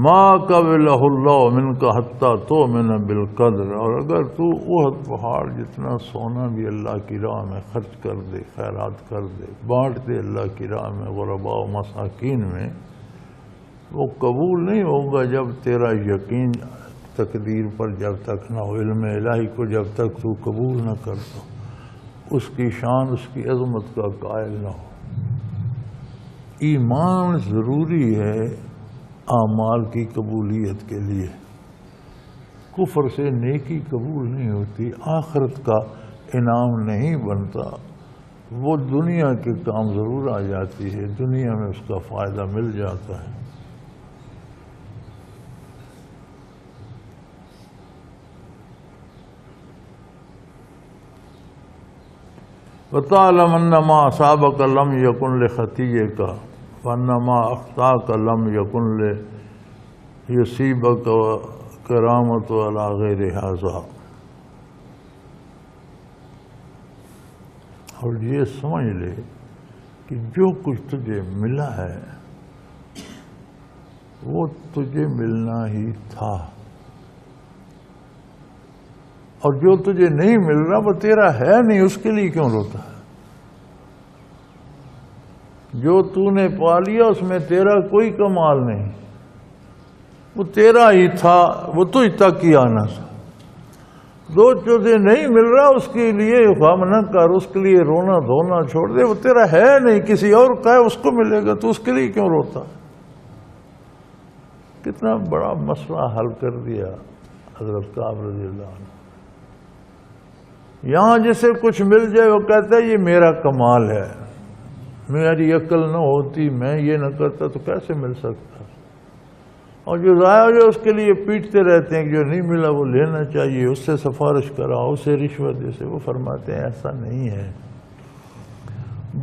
ما قبلہ اللہ منک حتی تؤمن بالقدر۔ اور اگر تو احد پہاڑ جتنا سونا بھی اللہ کی راہ میں خرچ کر دے، خیرات کر دے، بانٹ دے اللہ کی راہ میں غرباء و مساکین میں، وہ قبول نہیں ہوگا جب تیرا یقین تقدیر پر جب تک نہ ہو، علم الہی کو جب تک تو قبول نہ کر دو، اس کی شان، اس کی عظمت کا قائل نہ ہو۔ ایمان ضروری ہے اعمال کی قبولیت کے لیے، کفر سے نیکی قبول نہیں ہوتی، آخرت کا انعام نہیں بنتا، وہ دنیا کے کام ضرور آ جاتی ہے، دنیا میں اس کا فائدہ مل جاتا ہے۔ وَتَعْلَمْ أَنَّ مَا أَصَابَكَ لَمْ يَكُنْ لِخَطِيئَكَ وَأَنَّ مَا أَخْطَأَكَ لَمْ يَكُنْ لِيُصِيبَكَ وَالْكَرَامَةُ عَلَى غَيْرِ هَذَا۔ اور یہ سمجھ لے کہ جو کچھ تجھے ملا ہے وہ تجھے ملنا ہی تھا، اور جو تجھے نہیں مل رہا وہ تیرا ہے نہیں، اس کے لیے کیوں روتا ہے؟ جو تو نے پا لیا اس میں تیرا کوئی کمال نہیں، وہ تیرا ہی تھا، وہ تجھ تک ہی آنا تھا. دو چیزیں نہیں مل رہا اس کے لیے غم نہ کر، اس کے لیے رونا دھونا چھوڑ دے. وہ تیرا ہے نہیں، کسی اور کا ہے، اس کو ملے گا، تو اس کے لیے کیوں روتا؟ کتنا بڑا مسئلہ حل کر دیا حضرت کعب رضی اللہ عنہ. یہاں جسے کچھ مل جائے وہ کہتا ہے یہ میرا کمال ہے، میری عقل نہ ہوتی، میں یہ نہ کرتا تو کیسے مل سکتا. اور جو ضائع ہو جائے اس کے لیے پیٹتے رہتے ہیں کہ جو نہیں ملا وہ لینا چاہیے، اس سے سفارش کراؤ، اسے رشوت جیسے. وہ فرماتے ہیں ایسا نہیں ہے،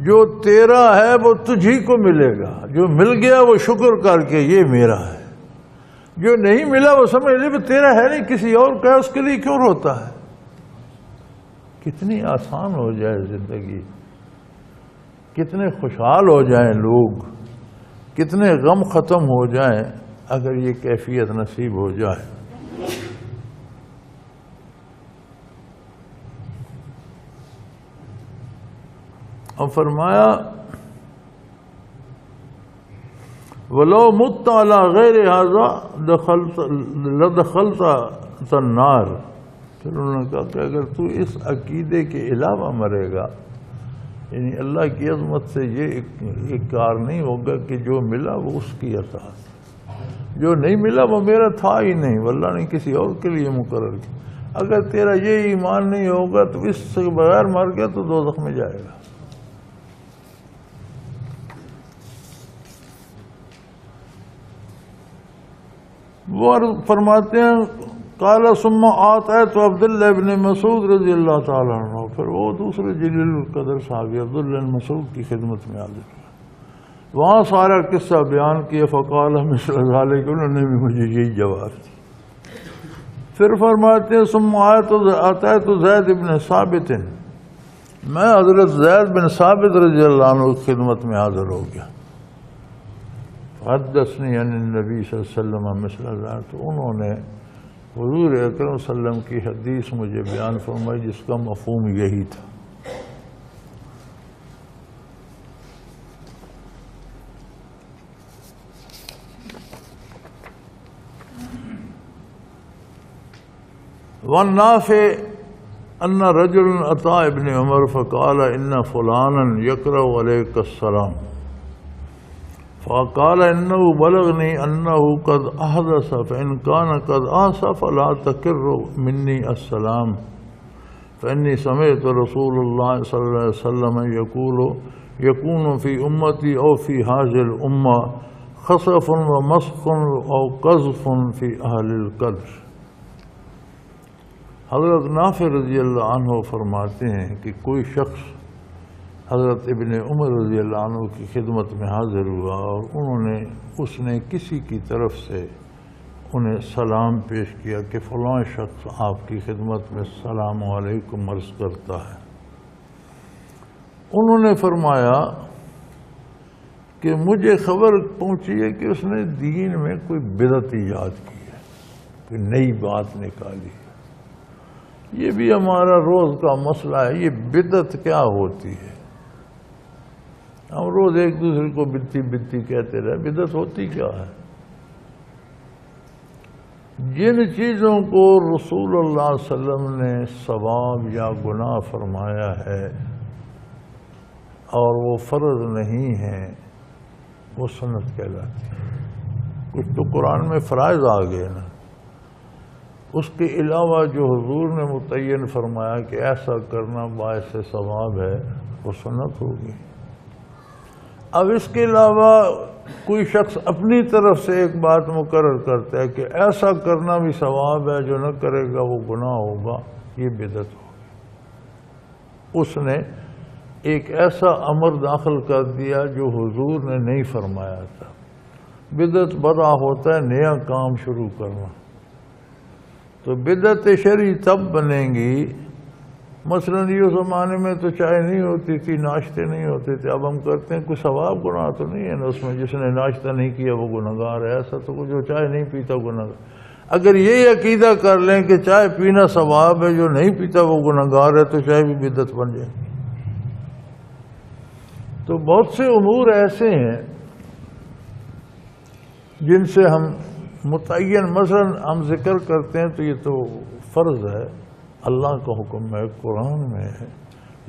جو تیرا ہے وہ تجھی کو ملے گا، جو مل گیا وہ شکر کر کے یہ میرا ہے، جو نہیں ملا وہ سمجھ لے وہ تیرا ہے نہیں، کسی اور کا ہے، اس کے لیے کیوں روتا ہے. کتنی آسان ہو جائے زندگی، کتنے خوشحال ہو جائیں لوگ، کتنے غم ختم ہو جائیں اگر یہ کیفیت نصیب ہو جائے. اور فرمایا وَلَوْ مُتَّ عَلَى غَيْرِ هَذَا لَدَخَلْتَ النَّارَ. پھر انہوں نے کہا کہ اگر تو اس عقیدے کے علاوہ مرے گا، یعنی اللہ کی عظمت سے یہ ایک کار نہیں ہوگا کہ جو ملا وہ اس کی عطا، جو نہیں ملا وہ میرا تھا ہی نہیں، واللہ نے کسی اور کے لیے مقرر کیا. اگر تیرا یہ ایمان نہیں ہوگا تو اس سے بغیر مر گیا تو دوزخ میں جائے گا. وہ فرماتے ہیں قال ثم آتیت عبداللہ ابن مسعود رضی اللہ تعالیٰ عنہ. پھر وہ دوسرے جلیل القدر صحابی عبداللہ بن مسعود کی خدمت میں حاضر ہوئے، وہاں سارا قصہ بیان کیا. فقال مثل ذلك، انہوں نے بھی مجھے یہی جواب دیا. پھر فرماتے ہیں ثم آتیت زید بن ثابت، میں حضرت زید بن ثابت رضی اللہ عنہ کی خدمت میں حاضر ہو گیا. حدثنی عن النبی صلی اللہ علیہ وسلم مثل ذلك، تو انہوں نے حضور اکرم صلی اللہ علیہ وسلم کی حدیث مجھے بیان فرمائی جس کا مفہوم یہی تھا. والنافع ان رجل اتى ابن عمر فقال ان فلانا يقرأ عليك السلام، فقال انه بلغني انه قد احدث فان كان قد احدث فلا تكر مني السلام، فاني سمعت رسول الله صلى الله عليه وسلم يقول يكون في امتي او في هذه الامه خسف ومسخ او قذف في اهل القدر. حضرت نافع رضی اللہ عنہ فرماتے ہیں کہ کوئی شخص حضرت ابن عمر رضی اللہ عنہ کی خدمت میں حاضر ہوا اور اس نے کسی کی طرف سے انہیں سلام پیش کیا کہ فلاں شخص آپ کی خدمت میں السلام علیکم عرض کرتا ہے. انہوں نے فرمایا کہ مجھے خبر پہنچی ہے کہ اس نے دین میں کوئی بدعت ایجاد کی ہے، کوئی نئی بات نکالی. یہ بھی ہمارا روز کا مسئلہ ہے، یہ بدعت کیا ہوتی ہے؟ ہم روز ایک دوسرے کو بدتی بدتی کہتے رہے، بدعت ہوتی کیا ہے؟ جن چیزوں کو رسول اللہ صلی اللہ علیہ وسلم نے ثواب یا گناہ فرمایا ہے اور وہ فرض نہیں ہے، وہ سنت کہلاتی ہے. کچھ تو قرآن میں فرائض آ گئے نا، اس کے علاوہ جو حضور نے متعین فرمایا کہ ایسا کرنا باعث ثواب ہے، وہ سنت ہوگی. اب اس کے علاوہ کوئی شخص اپنی طرف سے ایک بات مقرر کرتا ہے کہ ایسا کرنا بھی ثواب ہے، جو نہ کرے گا وہ گناہ ہوگا، یہ بدعت ہوگی. اس نے ایک ایسا امر داخل کر دیا جو حضور نے نہیں فرمایا تھا. بدعت بدعہ ہوتا ہے نیا کام شروع کرنا. تو بدعت شرعی تب بنیں گی، مثلا یہ زمانے میں تو چائے نہیں ہوتی تھی، ناشتے نہیں ہوتے تھے، اب ہم کرتے ہیں کوئی ثواب گناہ تو نہیں ہے نا اس میں، جس نے ناشتہ نہیں کیا وہ گناہگار ہے. ایسا تو جو چائے نہیں پیتا گناہگار. اگر یہ عقیدہ کر لیں کہ چائے پینا ثواب ہے، جو نہیں پیتا وہ گناہگار ہے، تو چائے بھی بدعت بن جائے. تو بہت سے امور ایسے ہیں جن سے ہم متعین مثلا ہم ذکر کرتے ہیں تو یہ تو فرض ہے، اللہ کا حکم ہے، قرآن میں ہے،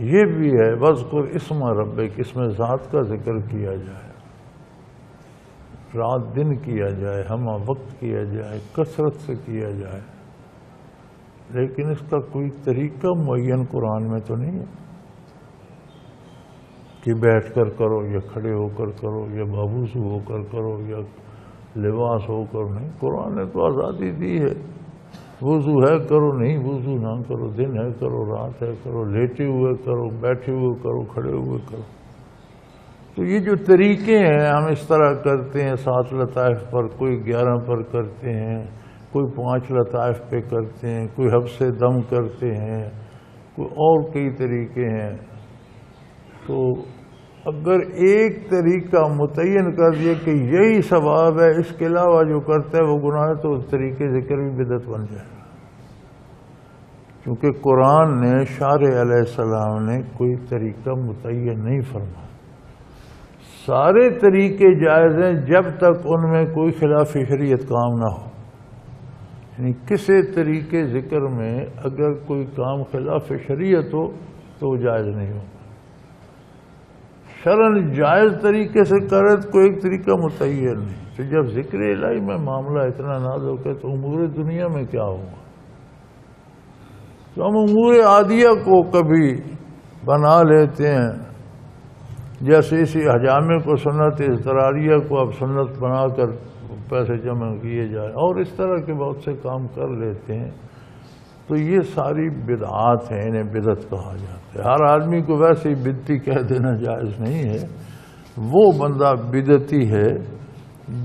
یہ بھی ہے وَاذْكُرْ اسْمَ رَبِّكَ، اس میں ذات کا ذکر کیا جائے، رات دن کیا جائے، ہمہ وقت کیا جائے، کثرت سے کیا جائے، لیکن اس کا کوئی طریقہ معین قرآن میں تو نہیں ہے کہ بیٹھ کر کرو یا کھڑے ہو کر کرو یا بابوسو ہو کر کرو یا لباس ہو کر، نہیں، قرآن نے تو آزادی دی ہے، وضو ہے کرو، نہیں وضو نہ کرو، دن ہے کرو، رات ہے کرو، لیٹے ہوئے کرو، بیٹھے ہوئے کرو، کھڑے ہوئے کرو۔ تو یہ جو طریقے ہیں ہم اس طرح کرتے ہیں، 7 لطائف پر، کوئی 11 پر کرتے ہیں، کوئی 5 لطائف پہ کرتے ہیں، کوئی حبس دم کرتے ہیں، کوئی اور کئی طریقے ہیں۔ تو اگر ایک طریقہ متعین کر دیا کہ یہی ثواب ہے، اس کے علاوہ جو کرتا ہے وہ گناہ ہے، تو اس طریقے ذکر بھی بدعت بن جائے گا، کیونکہ قرآن نے، شارع علیہ السلام نے کوئی طریقہ متعین نہیں فرمایا۔ سارے طریقے جائز ہیں جب تک ان میں کوئی خلاف شریعت کام نہ ہو، یعنی کسی طریقے ذکر میں اگر کوئی کام خلاف شریعت ہو تو وہ جائز نہیں ہو۔ شرعاً جائز طریقے سے کرے تو کوئی ایک طریقہ متعین نہیں۔ تو جب ذکر الہی میں معاملہ اتنا نازک ہے تو امور دنیا میں کیا ہوگا؟ تو ہم امور عادیہ کو کبھی بنا لیتے ہیں، جیسے اسی حجامے کو سنت اضطراریہ کو اب سنت بنا کر پیسے جمع کیے جائے، اور اس طرح کے بہت سے کام کر لیتے ہیں۔ تو یہ ساری بدعات ہیں، انہیں بدعت کہا جاتا ہے۔ ہر آدمی کو ویسے ہی بدعتی کہہ دینا جائز نہیں ہے۔ وہ بندہ بدعتی ہے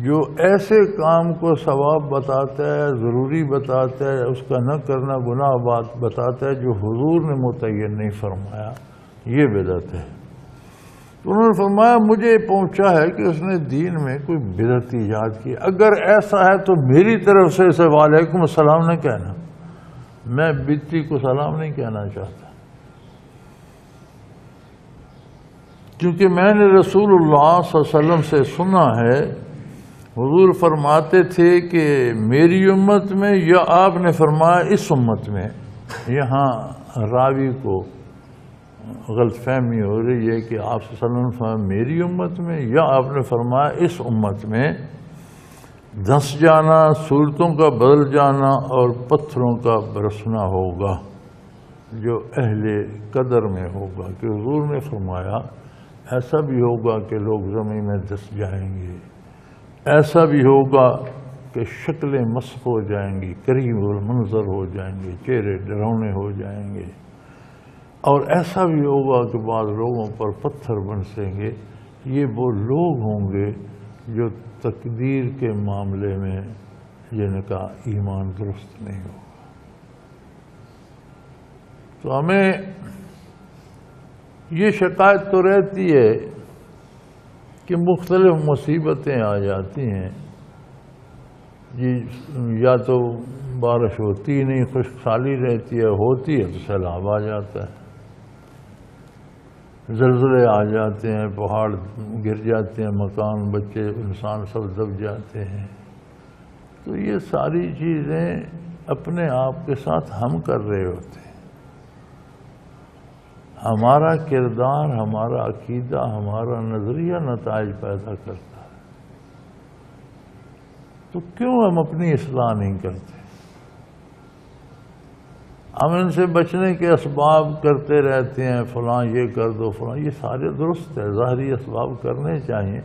جو ایسے کام کو ثواب بتاتا ہے، ضروری بتاتا ہے، اس کا نہ کرنا گناہ بات بتاتا ہے جو حضور نے متعین نہیں فرمایا، یہ بدعت ہے۔ تو انہوں نے فرمایا مجھے پہنچا ہے کہ اس نے دین میں کوئی بدعت ایجاد کی، اگر ایسا ہے تو میری طرف سے اسے وعلیکم السلام نہ کہنا، میں بدعتی کو سلام نہیں کہنا چاہتا، کیونکہ میں نے رسول اللہ صلی اللہ علیہ وسلم سے سنا ہے، حضور فرماتے تھے کہ میری امت میں، یا آپ نے فرمایا اس امت میں، یہاں راوی کو غلط فہمی ہو رہی ہے کہ آپ صلی اللہ علیہ وسلم نے فرمایا میری امت میں، یا آپ نے فرمایا اس امت میں دھنس جانا، صورتوں کا بدل جانا اور پتھروں کا برسنا ہوگا، جو اہل قدر میں ہوگا۔ کہ حضور نے فرمایا ایسا بھی ہوگا کہ لوگ زمین میں دھس جائیں گے، ایسا بھی ہوگا کہ شکلیں مسخ ہو جائیں گی، کریم المنظر ہو جائیں گے، چہرے ڈراؤنے ہو جائیں گے، اور ایسا بھی ہوگا کہ بعض لوگوں پر پتھر برسیں گے۔ یہ وہ لوگ ہوں گے جو تقدیر کے معاملے میں جن کا ایمان درست نہیں ہوگا۔ تو ہمیں یہ شکایت تو رہتی ہے کہ مختلف مصیبتیں آ جاتی ہیں، جی یا تو بارش ہوتی نہیں، خشک سالی رہتی ہے، ہوتی ہے تو سیلاب آ جاتا ہے، زلزلے آ جاتے ہیں، پہاڑ گر جاتے ہیں، مکان، بچے، انسان سب دب جاتے ہیں۔ تو یہ ساری چیزیں اپنے آپ کے ساتھ ہم کر رہے ہوتے ہیں۔ ہمارا کردار، ہمارا عقیدہ، ہمارا نظریہ نتائج پیدا کرتا ہے۔ تو کیوں ہم اپنی اصلاح نہیں کرتے؟ ہم ان سے بچنے کے اسباب کرتے رہتے ہیں، فلاں یہ کر دو، فلاں، یہ سارے درست ہے، ظاہری اسباب کرنے چاہیے،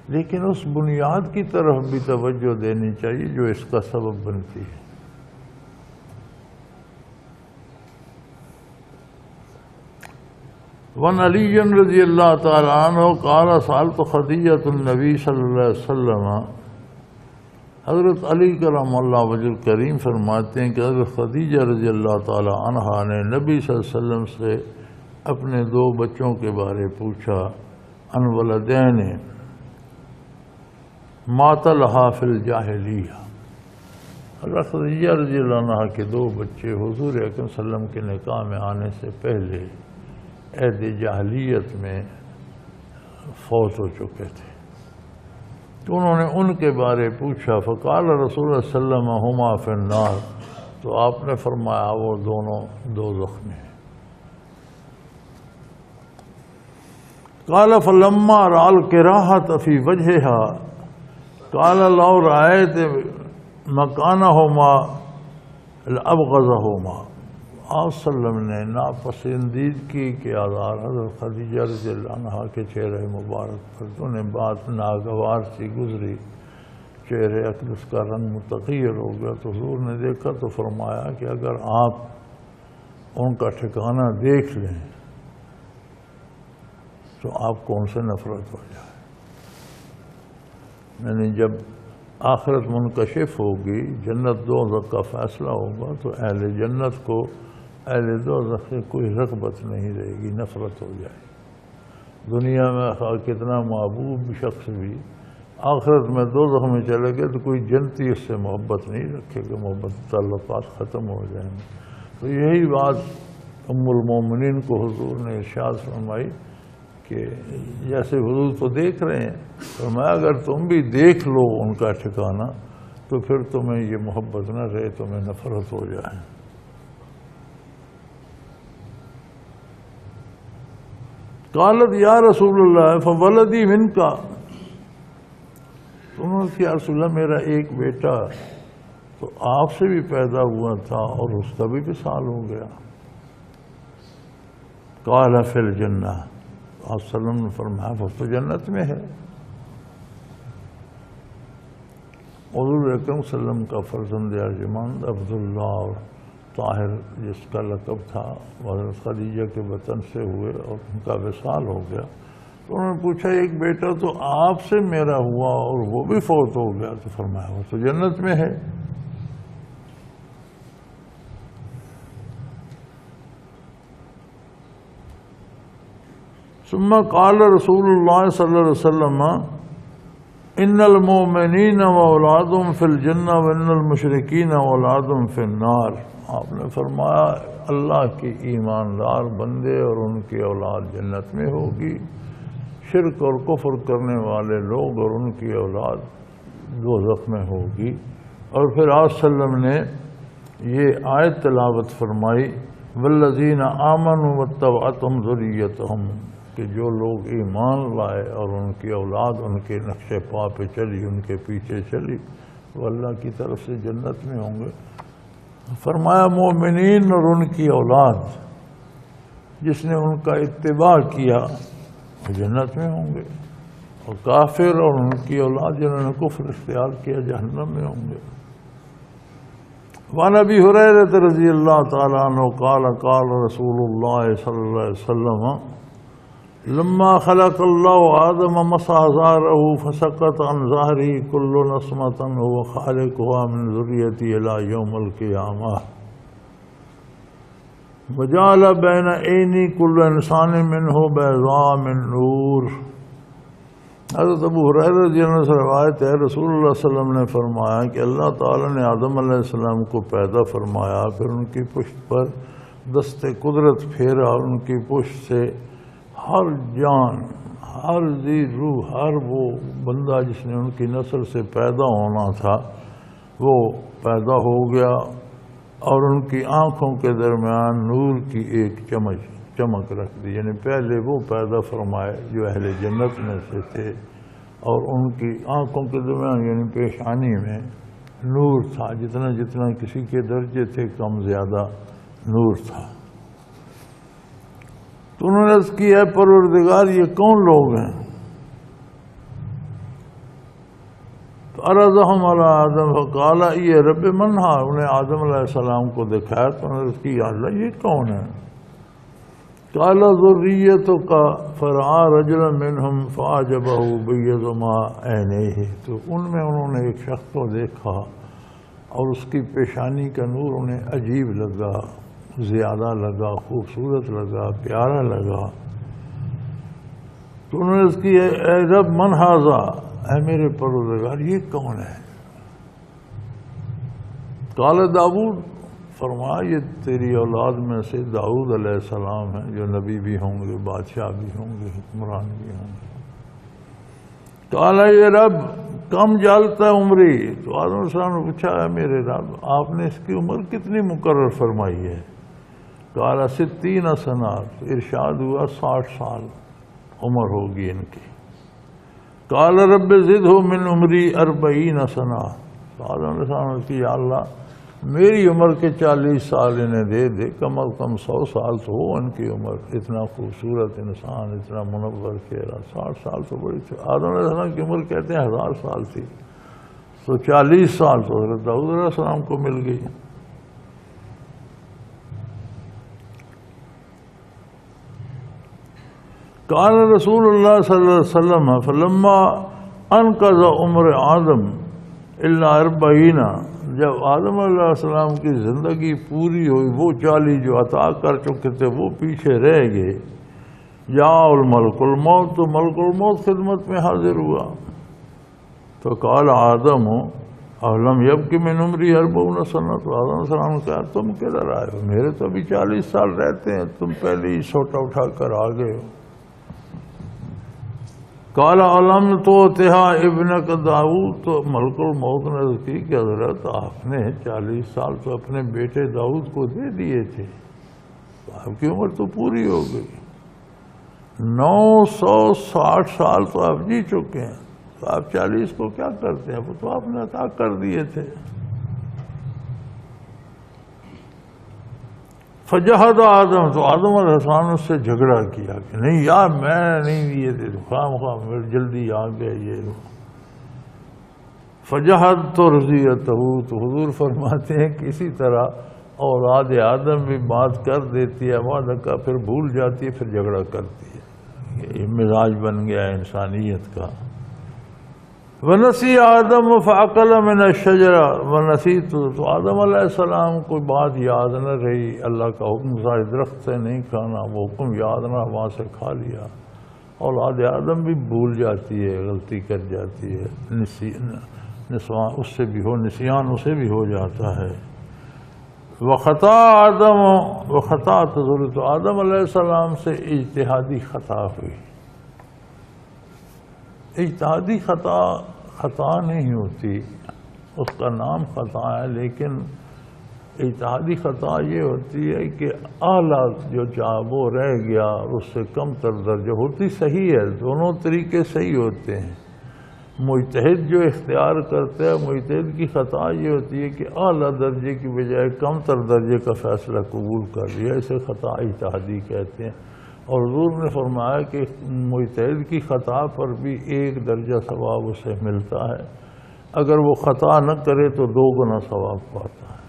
لیکن اس بنیاد کی طرف بھی توجہ دینی چاہیے جو اس کا سبب بنتی ہے۔ وعن علی رضی اللہ تعالی عنہ قال سألت خدیجۃ النبی صلی اللہ علیہ وسلم، حضرت علی کرم اللہ وجہ الکریم فرماتے ہیں کہ حضرت خدیجہ رضی اللہ تعالی عنہا نے نبی صلی اللہ علیہ وسلم سے اپنے 2 بچوں کے بارے پوچھا، ان ولدین مات لہا فی الجاہلیہ۔ حضرت خدیجہ رضی اللہ عنہا کے 2 بچے حضور اکرم صلی اللہ علیہ وسلم کے نکاح میں آنے سے پہلے عہد جاہلیت میں فوت ہو چکے تھے۔ تو انہوں نے ان کے بارے پوچھا، فقال رسول اللہ صلی اللہ علیہ وسلم ہما فی النار، تو آپ نے فرمایا وہ دونوں دوزخ میں ہیں۔ قال فلما رأى الكراهة في وجهها قال لو رأيت مكانهما لأبغضهما۔ آپ صلی اللہ علیہ وسلم نے ناپسندیدگی کے آثار حضرت خدیجہ رضی اللہ عنہا کے چہرے مبارک پر، تو انہیں بات ناگوار سی گزری، چہرے اقدس کا رنگ متغیر ہو گیا، تو حضور نے دیکھا تو فرمایا کہ اگر آپ ان کا ٹھکانہ دیکھ لیں تو آپ کو ان سے نفرت ہو جائے۔ یعنی جب آخرت منکشف ہوگی، جنت دوزخ کا فیصلہ ہوگا، تو اہل جنت کو اہل دوزخ سے کوئی رغبت نہیں رہے گی، نفرت ہو جائے گی۔ دنیا میں کتنا محبوب شخص بھی آخرت میں دوزخ میں چلے گئے تو کوئی جنتی اس سے محبت نہیں رکھے گا، محبت تعلقات ختم ہو جائیں گے۔ تو یہی بات ام المومنین کو حضور نے ارشاد فرمائی کہ جیسے حضور تو دیکھ رہے ہیں، فرمایا اگر تم بھی دیکھ لو ان کا ٹھکانہ تو پھر تمہیں یہ محبت نہ رہے، تمہیں نفرت ہو جائے۔ قالت یا رسول اللہ فولدی منک، انہوں نے کہا یا رسول اللہ میرا ایک بیٹا تو آپ سے بھی پیدا ہوا تھا اور اس کا بھی وصال ہو گیا۔ قال فی الجنہ، آپ صلی اللہ علیہ وسلم نے فرمایا وہ تو جنت میں ہے۔ حضور اکرم صلی اللہ علیہ وسلم کا فرزند ارجمند عبداللہ اور طاہر جس کا لقب تھا، حضرت خدیجہ کے وطن سے ہوئے اور ان کا وصال ہو گیا، تو انہوں نے پوچھا ایک بیٹا تو آپ سے میرا ہوا اور وہ بھی فوت ہو گیا، تو فرمایا وہ تو جنت میں ہے۔ ثم قال رسول اللہ صلی اللہ علیہ وسلم ان المؤمنین واولادهم فی الجنہ وان المشرکین واولادهم فی النار۔ آپ نے فرمایا اللہ کے ایماندار بندے اور ان کی اولاد جنت میں ہوگی، شرک اور کفر کرنے والے لوگ اور ان کی اولاد دوزخ میں ہوگی۔ اور پھر آپ صلی اللہ علیہ وسلم نے یہ آیت تلاوت فرمائی والذین آمنوا واتبعتهم ذریتهم، کہ جو لوگ ایمان لائے اور ان کی اولاد ان کے نقش پا پہ چلی، ان کے پیچھے چلی، وہ اللہ کی طرف سے جنت میں ہوں گے۔ فرمایا مومنین اور ان کی اولاد جس نے ان کا اتباع کیا وہ جنت میں ہوں گے، اور کافر اور ان کی اولاد جنہوں نے کفر اختیار کیا جہنم میں ہوں گے۔ وعن ابی ہریرہ رضی اللہ تعالیٰ عنہ قال قال رسول اللہ صلی اللہ علیہ وسلم لما خلق اللہ آدم مسح ظہرہ فسقط عن ظہرہ کل نسمۃ هو خالقها من ذریتی الی یوم القیامہ وجعل بین عینی کل انسان منہ بیضاء من نور۔ حضرت ابو ہریرہ رضی اللہ عنہ سے روایت ہے رسول اللہ صلی اللہ علیہ وسلم نے فرمایا کہ اللہ تعالیٰ نے آدم علیہ السلام کو پیدا فرمایا، پھر ان کی پشت پر دست قدرت پھیرا، ان کی پشت سے ہر جان، ہر ذی روح، ہر وہ بندہ جس نے ان کی نسل سے پیدا ہونا تھا وہ پیدا ہو گیا، اور ان کی آنکھوں کے درمیان نور کی ایک چمک رکھ دی، یعنی پہلے وہ پیدا فرمائے جو اہل جنت میں سے تھے، اور ان کی آنکھوں کے درمیان یعنی پیشانی میں نور تھا، جتنا جتنا کسی کے درجے تھے کم زیادہ نور تھا۔ تو انہوں نے عرض کی ہے پروردگار یہ کون لوگ ہیں؟ تو عرضہم علی آدم فقال یہ رب منہا، انہیں آدم علیہ السلام کو دکھایا تو انہوں نے عرض کی یا اللہ یہ کون ہے؟ قال ذریتک فرعا رجلا منہم فاعجبہ بیض ما عینیہ، تو ان میں انہوں نے ایک شخص کو دیکھا اور اس کی پیشانی کا نور انہیں عجیب لگا، زیادہ لگا، خوبصورت لگا، پیارا لگا۔ تو انہوں نے اس کی اے رب من ھذا، اے میرے پروردگار یہ کون ہے؟ قال داؤد، فرمایا یہ تیری اولاد میں سے داؤد علیہ السلام ہیں جو نبی بھی ہوں گے، بادشاہ بھی ہوں گے، حکمران بھی ہوں گے۔ قال یہ رب کم جالتا عمری؟ تو آدم علیہ السلام نے پوچھا ہے میرے رب آپ نے اس کی عمر کتنی مقرر فرمائی ہے؟ قال 60 سنہ، ارشاد ہوا 60 سال عمر ہوگی ان کی۔ قال رب زدہ من عمری 40 سنہ، تو آدم علیہ السلام نے کہا یا اللہ میری عمر کے 40 سال انہیں دے دے، کم از کم 100 سال تو ہو ان کی عمر، اتنا خوبصورت انسان، اتنا منور چہرہ، 60 سال تو بڑی تھی۔ آدم علیہ السلام کی عمر کہتے ہیں 1000 سال تھی، تو 40 سال تو حضرت داؤد علیہ السلام کو مل گئی۔ قال رسول اللہ صلی اللہ علیہ وسلم فلما انقض عمر آدم الا 40، جب آدم علیہ السلام کی زندگی پوری ہوئی، وہ 40 جو عطا کر چکے تھے وہ پیچھے رہ گئے، جاء الملک الموت، تو ملک الموت خدمت میں حاضر ہوا، تو قال آدم اولم یبق من عمری 40 سنہ، تو آدم علیہ السلام نے کہا تم کدھر آئے ہو، میرے تو ابھی 40 سال رہتے ہیں، تم پہلے ہی سوٹا اٹھا کر آ گئے ہو۔ قال علم توتہا ابنک داؤد، تو ملک الموت نے کی کہ حضرت آپ نے 40 سال تو اپنے بیٹے داؤد کو دے دیے تھے، تو آپ کی عمر تو پوری ہو گئی، 960 سال تو آپ جی چکے ہیں، تو آپ 40 کو کیا کرتے ہیں، وہ تو آپ نے عطا کر دیے تھے۔ فجہد آدم، تو آدم علیہ السلام نے اس سے جھگڑا کیا کہ نہیں یار میں نہیں دیے تھے، خواہ مخواہ جلدی آ گئے یہ۔ فجہد تو رضیتہ، تو حضور فرماتے ہیں کہ اسی طرح اولاد آدم بھی بات کر دیتی ہے، وعدہ کا پھر بھول جاتی ہے، پھر جھگڑا کرتی ہے، یہ مزاج بن گیا ہے انسانیت کا۔ وَنَسِيَ آدَمُ فَأَكَلَ مِنَ الشَّجَرَةِ وَنَسِيتُ، تو آدم علیہ السلام کوئی بات یاد نہ رہی، اللہ کا حکم تھا درخت سے نہیں کھانا، وہ حکم یاد نہ، وہاں سے کھا لیا۔ اولاد آدم بھی بھول جاتی ہے، غلطی کر جاتی ہے، نسیان اس سے بھی ہو، نسیان اسے بھی ہو جاتا ہے۔ وخطا آدم وخطا تزور، تو آدم علیہ السلام سے اجتہادی خطا ہوئی۔ اجتہادی خطا نہیں ہوتی، اس کا نام خطا ہے، لیکن اجتہادی خطا یہ ہوتی ہے کہ اعلیٰ جو چاہ وہ رہ گیا، اس سے کم تر درجہ ہوتی صحیح ہے، دونوں طریقے صحیح ہوتے ہیں۔ مجتہد جو اختیار کرتا ہے، مجتہد کی خطا یہ ہوتی ہے کہ اعلیٰ درجے کی بجائے کم تر درجے کا فیصلہ قبول کر لیا، اسے خطا اجتہادی کہتے ہیں۔ اور حضور نے فرمایا کہ مجتہد کی خطا پر بھی 1 درجہ ثواب اسے ملتا ہے، اگر وہ خطا نہ کرے تو 2 گنا ثواب پاتا ہے۔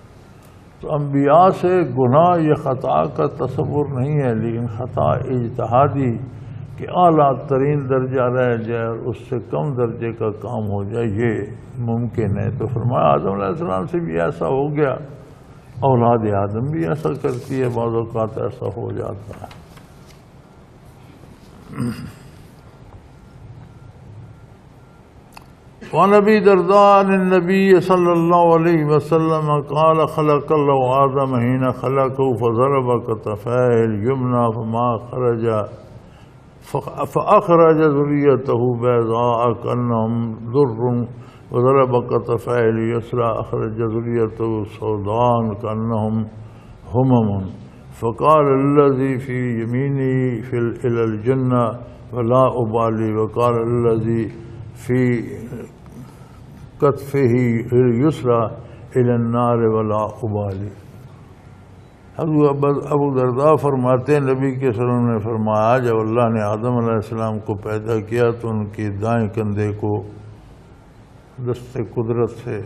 تو انبیاء سے گناہ یا خطا کا تصور نہیں ہے، لیکن خطا اجتہادی کہ اعلیٰ ترین درجہ رہ جائے اور اس سے کم درجے کا کام ہو جائے، یہ ممکن ہے۔ تو فرمایا آدم علیہ السلام سے بھی ایسا ہو گیا، اولاد آدم بھی ایسا کرتی ہے، بعض اوقات ایسا ہو جاتا ہے۔ وعن ابی درداء عن النبی صلی اللہ علیہ وسلم قال خلق اللہ آدم حین خلقه فضرب کتفیہ الیمنی فما خرج فأخرج ذریته بیضاء کأنهم در وضرب کتفیہ الیسری اخرج ذریته سوداء کأنهم همم فقال الذي في يمينه إلى الجنة ولا أبالي وقال الذي في كتفه اليسرى إلى النار ولا أبالي۔ ابو درداء فرماتے ہیں نبی کے صلی اللہ علیہ وسلم نے فرمایا جب اللہ نے آدم علیہ السلام کو پیدا کیا تو ان کی دائیں کندھے کو دست قدرت سے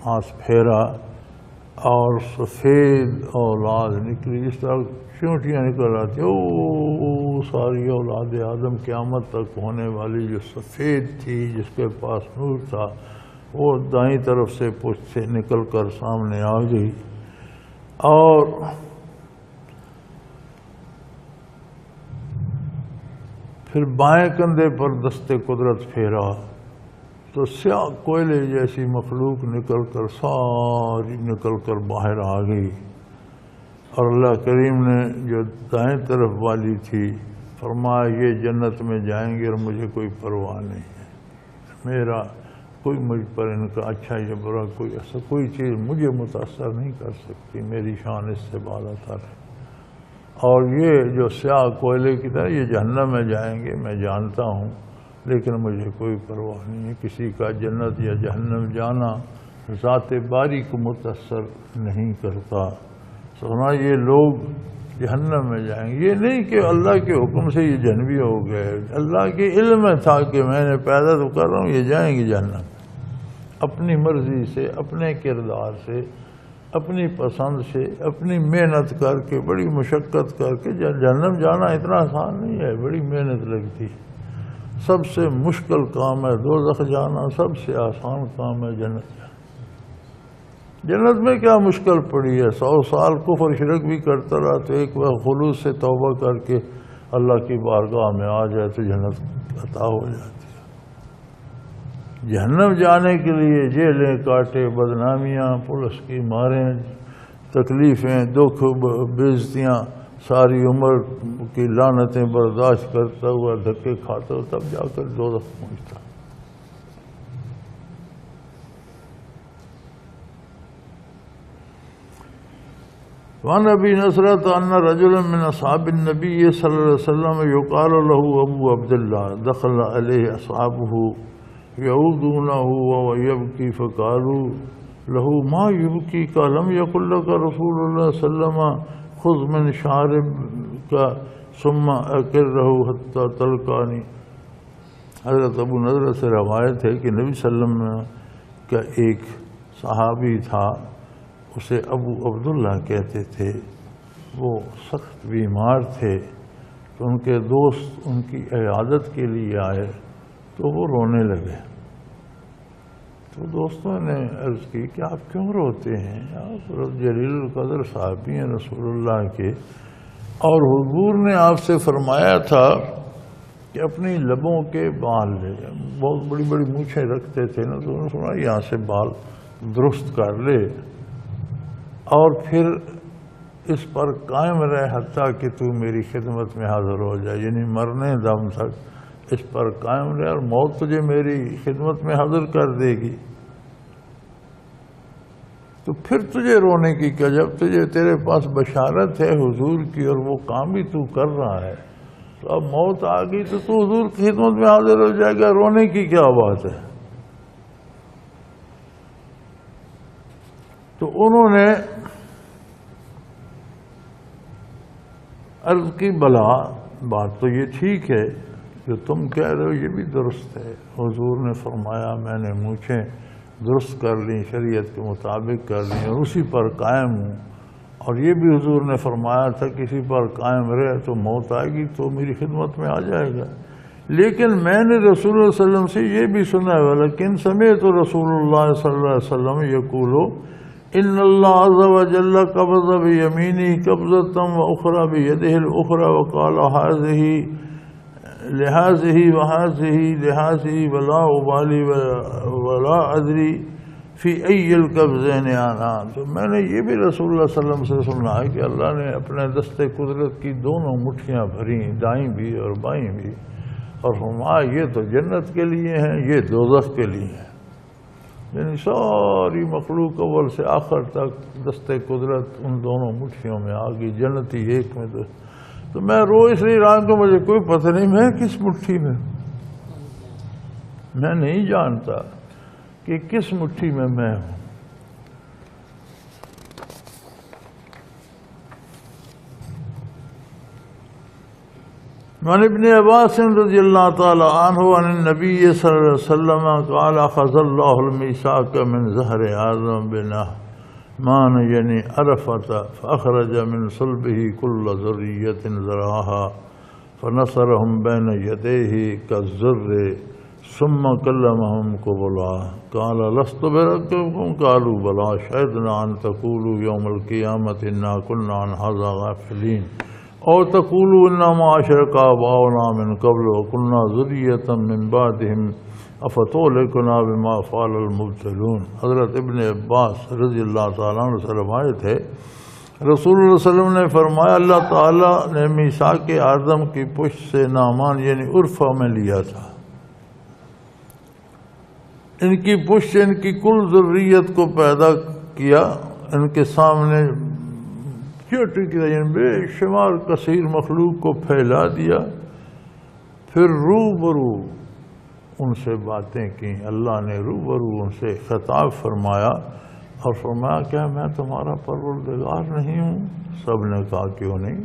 ہاتھ پھیرا اور سفید اولاد نکلی، اس طرح چونٹیاں نکل آتی، او ساری اولاد آدم قیامت تک ہونے والی جو سفید تھی، جس کے پاس نور تھا، وہ دائیں طرف سے پشت سے نکل کر سامنے آ گئی، اور پھر بائیں کندھے پر دست قدرت پھیرا تو سیاہ کوئلے جیسی مخلوق ساری نکل کر باہر آ گئی، اور اللہ کریم نے جو دائیں طرف والی تھی فرمایا یہ جنت میں جائیں گے اور مجھے کوئی پرواہ نہیں ہے، میرا کوئی مجھ پر ان کا اچھا یا برا کوئی ایسا کوئی چیز مجھے متاثر نہیں کر سکتی، میری شان اس سے بالا تر ہے۔ اور یہ جو سیاہ کوئلے کی طرح یہ جہنم میں جائیں گے میں جانتا ہوں، لیکن مجھے کوئی پرواہ نہیں ہے، کسی کا جنت یا جہنم جانا ذات باری کو متاثر نہیں کرتا۔ سونا یہ لوگ جہنم میں جائیں گے، یہ نہیں کہ اللہ کے حکم سے یہ جہنمی ہو گئے، اللہ کے علم میں تھا کہ میں نے پیدا تو کر رہا ہوں، یہ جائیں گے جہنم اپنی مرضی سے، اپنے کردار سے، اپنی پسند سے، اپنی محنت کر کے، بڑی مشقت کر کے۔ جہنم جانا اتنا آسان نہیں ہے، بڑی محنت لگتی ہے، سب سے مشکل کام ہے دوزخ جانا، سب سے آسان کام ہے جنت جانا۔ جنت میں کیا مشکل پڑی ہے؟ 100 سال کفر شرک بھی کرتا رہا تو ایک بار خلوص سے توبہ کر کے اللہ کی بارگاہ میں آ جائے تو جنت عطا ہو جاتی ہے۔ جہنم جانے کے لیے جیلیں کاٹے، بدنامیاں، پولیس کی ماریں، تکلیفیں، دکھ، بےعزتیاں، ساری عمر کی لعنتیں برداشت کرتا ہوا، دھکے کھاتا ہوا، تب جا کر دوزخ پہنچتا۔ وعن ابی نصرۃ ان رجلا من اصحاب النبی صلی اللہ علیہ وسلم یقال له ابو عبداللہ دخل علیہ اصحابہ یعودونہ وهو یبکی فقالوا له ما یبکیک لم یقل لک رسول اللہ صلی اللہ علیہ وسلم خذ من شاربک ثم اکرہ حتی تلقانی۔ حضرت ابو نضرہ سے روایت ہے کہ نبی صلی اللہ علیہ وسلم کا ایک صحابی تھا، اسے ابو عبداللہ کہتے تھے، وہ سخت بیمار تھے تو ان کے دوست ان کی عیادت کے لیے آئے تو وہ رونے لگے۔ تو دوستوں نے عرض کی کہ آپ کیوں روتے ہیں؟ آپ جلیل القدر صحابی ہیں رسول اللہ کے، اور حضور نے آپ سے فرمایا تھا کہ اپنی لبوں کے بال لے، بہت بڑی بڑی مونچھیں رکھتے تھے نا، تو انہوں نے سنا یہاں سے بال درست کر لے اور پھر اس پر قائم رہے حتیٰ کہ تو میری خدمت میں حاضر ہو جائے، یعنی مرنے دم تک اس پر قائم رہے اور موت تجھے میری خدمت میں حاضر کر دے گی تو پھر تجھے رونے کی کیا، جب تیرے پاس بشارت ہے حضور کی اور وہ کام بھی تو کر رہا ہے، تو اب موت آ گئی تو حضور کی خدمت میں حاضر ہو جائے گا، رونے کی کیا بات ہے؟ تو انہوں نے عرض کی بلا بات تو یہ ٹھیک ہے، جو تم کہہ رہے ہو یہ بھی درست ہے۔ حضور نے فرمایا میں نے مونچھیں درست کر لیں، شریعت کے مطابق کر لیں اور اسی پر قائم ہوں، اور یہ بھی حضور نے فرمایا تھا کسی پر قائم رہے تو موت آئے گی تو میری خدمت میں آ جائے گا۔ لیکن میں نے رسول اللہ صلی اللہ علیہ وسلم سے یہ بھی سنا ہے، ولیکن سمعت رسول اللہ صلی اللہ علیہ وسلم یقول ان اللہ عز وجل قبض بیمینہ قبضۃ واخری بیدہ الاخری وقال هذه لهذه وهذه لهذه ولا ابالی ولا ادری فی ای القبضین انا۔ تو میں نے یہ بھی رسول اللہ صلی اللہ علیہ وسلم سے سنا ہے کہ اللہ نے اپنے دست قدرت کی دونوں مٹھیاں بھری، دائیں بھی اور بائیں بھی، اور فرمایا یہ تو جنت کے لیے ہیں، یہ دوزخ کے لیے ہیں، یعنی ساری مخلوق اول سے آخر تک دست قدرت ان دونوں مٹھیوں میں آ گئی، جنتی ایک میں تو میں رو اس لیے رہا کہ مجھے کوئی پتہ نہیں میں کس مٹھی میں، میں نہیں جانتا کہ کس مٹھی میں ہوں۔ وعن ابن عباس رضی اللہ تعالی عنہ عن النبی صلی اللہ علیہ وسلم قال اخذ اللہ المیثاق من ظہر آدم بنعمان یعنی عرفۃ فاخرج من صلبہ کل ذریۃ ذرعها فنصرهم بین یدیہ کالذر ثم کلمهم قبلا قال لست بربکم قالوا بلا شہدنا ان تقولوا یوم القیامۃ انا کنا عن هذا غافلین اور تقولوا انما اشرک آباؤنا من قبل وكنا ذریۃ من بعدهم افتهلكنا بما فعل المبطلون۔ حضرت ابن عباس رضی اللہ تعالیٰ عنہ سے روایت ہے، رسول اللہ صلی اللہ علیہ وسلم نے فرمایا اللہ تعالیٰ نے میثاق آدم کی پشت سے نعمان یعنی عرفہ میں لیا تھا، ان کی پشت ان کی کل ذریت کو پیدا کیا، ان کے سامنے چھوٹی بے شمار کثیر مخلوق کو پھیلا دیا، پھر روبرو ان سے باتیں کی، اللہ نے روبرو ان سے خطاب فرمایا اور فرمایا کیا میں تمہارا پروردگار نہیں ہوں؟ سب نے کہا کیوں نہیں،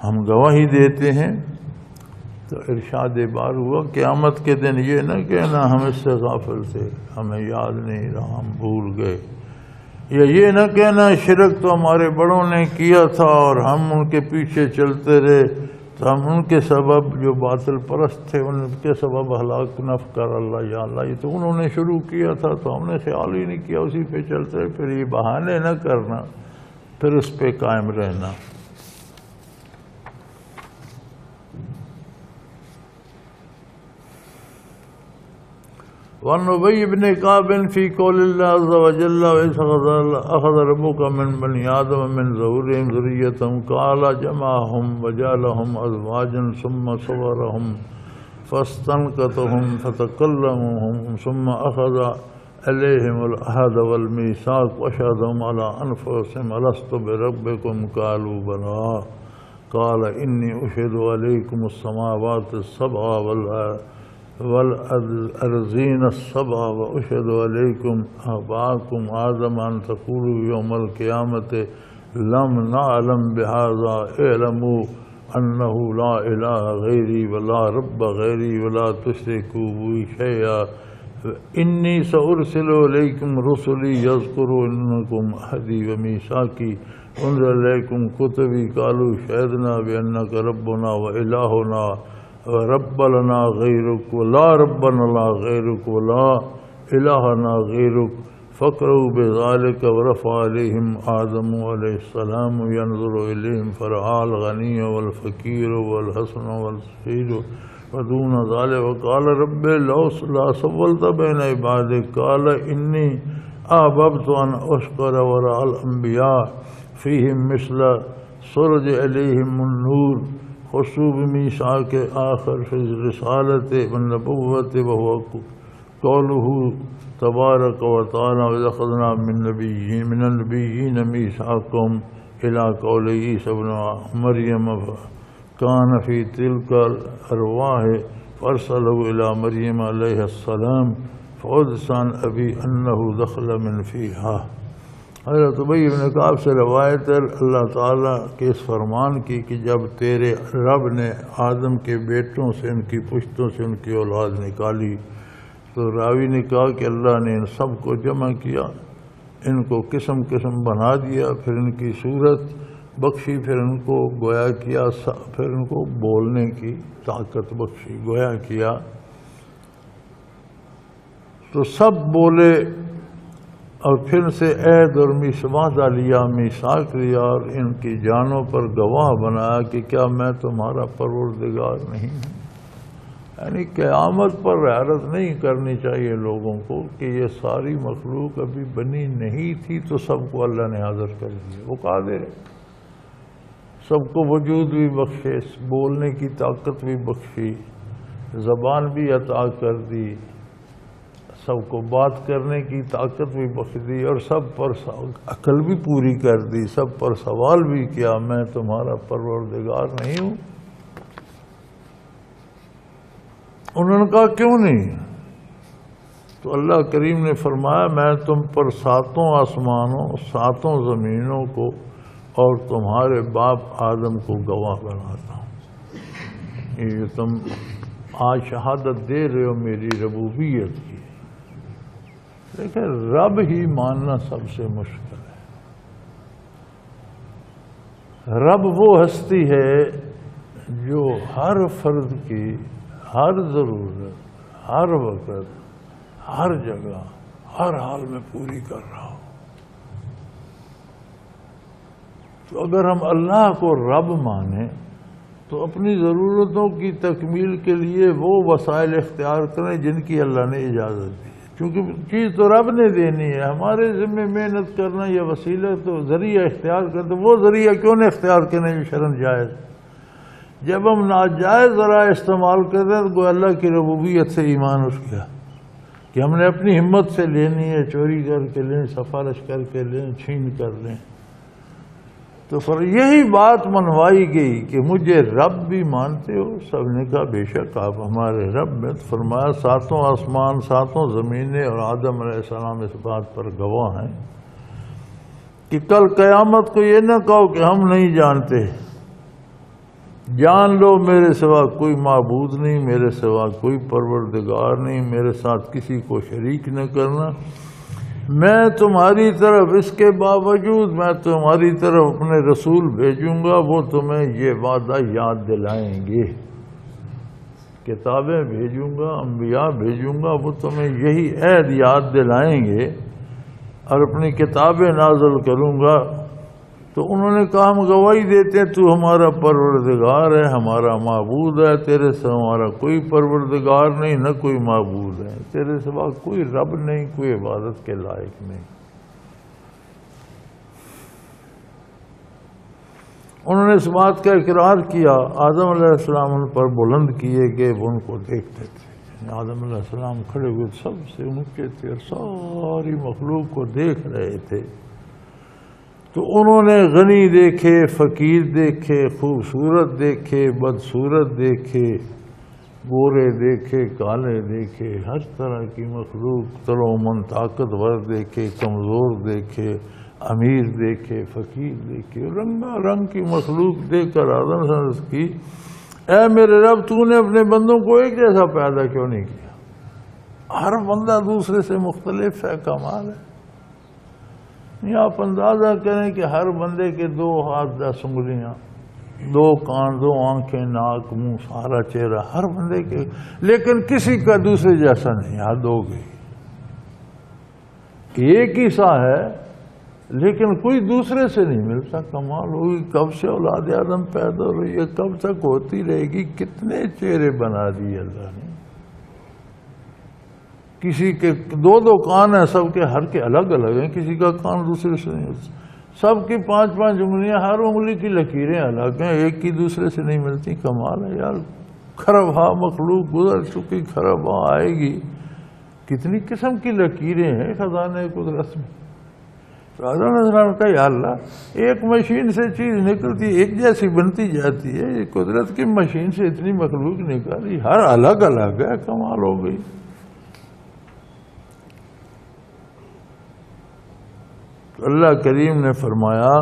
ہم گواہی دیتے ہیں۔ تو ارشاد بار ہوا قیامت کے دن یہ نہ کہنا ہم اس سے غافل تھے، ہمیں یاد نہیں رہا، ہم بھول گئے، یا یہ نہ کہنا شرک تو ہمارے بڑوں نے کیا تھا اور ہم ان کے پیچھے چلتے رہے، تو ہم ان کے سبب جو باطل پرست تھے ان کے سبب ہلاک نہ کر اللہ، یا اللہ یہ تو انہوں نے شروع کیا تھا تو ہم نے خیال ہی نہیں کیا، اسی پہ چلتے رہے۔ پھر یہ بہانے نہ کرنا، پھر اس پہ قائم رہنا۔ وعن ابی بن کعب فی قول اللہ عز وجل وَإِذْ أَخَذَ رَبُّكَ مِنْ بَنِي آدَمَ مِنْ ظُهُورِهِمْ ذُرِّيَّتَهُمْ قَالَ جَمَعَهُمْ وَجَعَلَهُمْ أَزْوَاجًا ثُمَّ صَوَّرَهُمْ فَاسْتَنْقَذَهُمْ فَتَكَلَّمُوا ثُمَّ أَخَذَ عَلَيْهِمُ الْعَهْدَ وَالْمِيثَاقَ وَأَشْهَدَهُمْ عَلَىٰ أَنفُسِهِمْ أَلَسْتُ بِرَبِّكُمْ قَالُوا بَلَىٰ قَالَ إِنِّي أُشْهِدُ عَلَيْكُمُ السَّمَاوَاتِ السَّبْعَ والأرضين السبع وأشهد عليكم آباءكم آدم أن تقولوا يوم القيامة لم نعلم بهذا اعلموا أنه لا إله غيري ولا رب غيري ولا تشركوا بي شيئا إني سأرسل إليكم رسلي يذكرونكم عهدي وميثاقي أنزل إليكم كتبي قالوا شهدنا بأنك ربنا وإلهنا رب لنا غیرک ولا ربنا لا غیرک ولا الہنا غیرک فقروا بذلك ورفع علیہم آدم علیہ السلام ينظر الیہم فرعى الغنی والفقیر والحسن والسعید ودون ذلك وقال رب لا سولت بین عبادک قال انی احببت ان اشکر وراء الانبیاء فیہم مثل سرج علیہم النور خصوص میثاق آخر فی الرسالۃ والنبوۃ وهو قوله تبارک وتعالی وإذ أخذنا من النبیین میثاقهم إلی قول عیسی ابن مریم کان فی تلک الارواح فارسله إلی مریم علیہ السلام فحدث عن ابی انه دخل من فیہا۔ حضرت ابی بن کعب سے روایت ہے اللہ تعالیٰ کے اس فرمان کی کہ جب تیرے رب نے آدم کے بیٹوں سے ان کی پشتوں سے ان کی اولاد نکالی تو راوی نے کہا کہ اللہ نے ان سب کو جمع کیا، ان کو قسم قسم بنا دیا، پھر ان کی صورت بخشی، پھر ان کو گویا کیا، پھر ان کو بولنے کی طاقت بخشی، گویا کیا تو سب بولے، اور پھر سے عہد اور وعدہ لیا، میثاق لیا اور ان کی جانوں پر گواہ بنایا کہ کیا میں تمہارا پروردگار نہیں ہوں۔ یعنی قیامت پر حیرت نہیں کرنی چاہیے لوگوں کو کہ یہ ساری مخلوق ابھی بنی نہیں تھی تو سب کو اللہ نے حاضر کر دیا، وہ قادر ہے، سب کو وجود بھی بخشے، بولنے کی طاقت بھی بخشی، زبان بھی عطا کر دی، سب کو بات کرنے کی طاقت بھی بخش دی اور سب پر عقل بھی پوری کر دی، سب پر سوال بھی کیا میں تمہارا پروردگار نہیں ہوں؟ انہوں نے کہا کیوں نہیں؟ تو اللہ کریم نے فرمایا میں تم پر 7 آسمانوں 7 زمینوں کو اور تمہارے باپ آدم کو گواہ بناتا ہوں۔ یہ تم آج شہادت دے رہے ہو میری ربوبیت کی، دیکھیں رب ہی ماننا سب سے مشکل ہے۔ رب وہ ہستی ہے جو ہر فرد کی ہر ضرورت ہر وقت ہر جگہ ہر حال میں پوری کر رہا ہو۔ تو اگر ہم اللہ کو رب مانیں تو اپنی ضرورتوں کی تکمیل کے لیے وہ وسائل اختیار کریں جن کی اللہ نے اجازت دی، کیونکہ چیز تو رب نے دینی ہے، ہمارے ذمہ محنت کرنا یا وسیلہ تو ذریعہ اختیار کرتے، وہ ذریعہ کیوں نہیں اختیار کرنے جو شرعاً جائز؟ جب ہم ناجائز ذرائع استعمال کرتے ہیں تو اللہ کی ربوبیت سے ایمان اٹھ گیا، کہ ہم نے اپنی ہمت سے لینی ہے، چوری کر کے لیں، سفارش کر کے لیں، چھین کر لیں. تو پھر یہی بات منوائی گئی کہ مجھے رب بھی مانتے ہو؟ سب نے کہا بے شک آپ ہمارے رب ہیں. تو فرمایا 7 آسمان 7 زمینیں اور آدم علیہ السلام اس بات پر گواہ ہیں کہ کل قیامت کو یہ نہ کہو کہ ہم نہیں جانتے، جان لو میرے سوا کوئی معبود نہیں، میرے سوا کوئی پروردگار نہیں، میرے ساتھ کسی کو شریک نہ کرنا. میں تمہاری طرف اس کے باوجود میں تمہاری طرف اپنے رسول بھیجوں گا، وہ تمہیں یہ وعدہ یاد دلائیں گے. کتابیں بھیجوں گا، انبیاء بھیجوں گا، وہ تمہیں یہی عہد یاد دلائیں گے اور اپنی کتابیں نازل کروں گا. تو انہوں نے کہا ہم گواہی دیتے ہیں تو ہمارا پروردگار ہے، ہمارا معبود ہے، تیرے سے ہمارا کوئی پروردگار نہیں، نہ کوئی معبود ہے، تیرے سوا کوئی رب نہیں، کوئی عبادت کے لائق نہیں. انہوں نے اس بات کا اقرار کیا. آدم علیہ السلام ان پر بلند کیے گئے، وہ ان کو دیکھتے تھے. آدم علیہ السلام کھڑے ہوئے سب سے اونچے تھے اور ساری مخلوق کو دیکھ رہے تھے. تو انہوں نے غنی دیکھے، فقیر دیکھے، خوبصورت دیکھے، بدصورت دیکھے، گورے دیکھے، کالے دیکھے، ہر طرح کی مخلوق، ترومن طاقتور دیکھے، کمزور دیکھے، امیر دیکھے، فقیر دیکھے، رنگا رنگ کی مخلوق دیکھ کر آدم نے عرض کی اے میرے رب تو نے اپنے بندوں کو ایک جیسا پیدا کیوں نہیں کیا؟ ہر بندہ دوسرے سے مختلف ہے. کمال ہے. آپ اندازہ کریں کہ ہر بندے کے 2 ہاتھ 10 انگلیاں، 2 کان، 2 آنکھیں، ناک، منہ، سارا چہرہ ہر بندے کے، لیکن کسی کا دوسرے جیسا نہیں. حد ہو گئی. ایک ہی سا ہے لیکن کوئی دوسرے سے نہیں ملتا. کمال ہوگی. کب سے اولاد آدم پیدا ہو رہی ہے، کب تک ہوتی رہے گی. کتنے چہرے بنا دیے اللہ نے. کسی کے 2 کان ہیں، سب کے ہر کے الگ الگ ہیں، کسی کا کان دوسرے سے نہیں ہوتا. سب کی 5 انگلیاں، ہر انگلی کی لکیریں الگ ہیں، ایک کی دوسرے سے نہیں ملتی. کمال ہے یار. خرابہ مخلوق گزر چکی، خرابہ آئے گی. کتنی قسم کی لکیریں ہیں خزانے قدرت میں. آدم علیہ السلام کا یا اللہ ایک مشین سے چیز نکلتی ایک جیسی بنتی جاتی ہے، یہ قدرت کی مشین سے اتنی مخلوق نکالی، ہر الگ الگ ہے. کمال ہو گئی. اللہ کریم نے فرمایا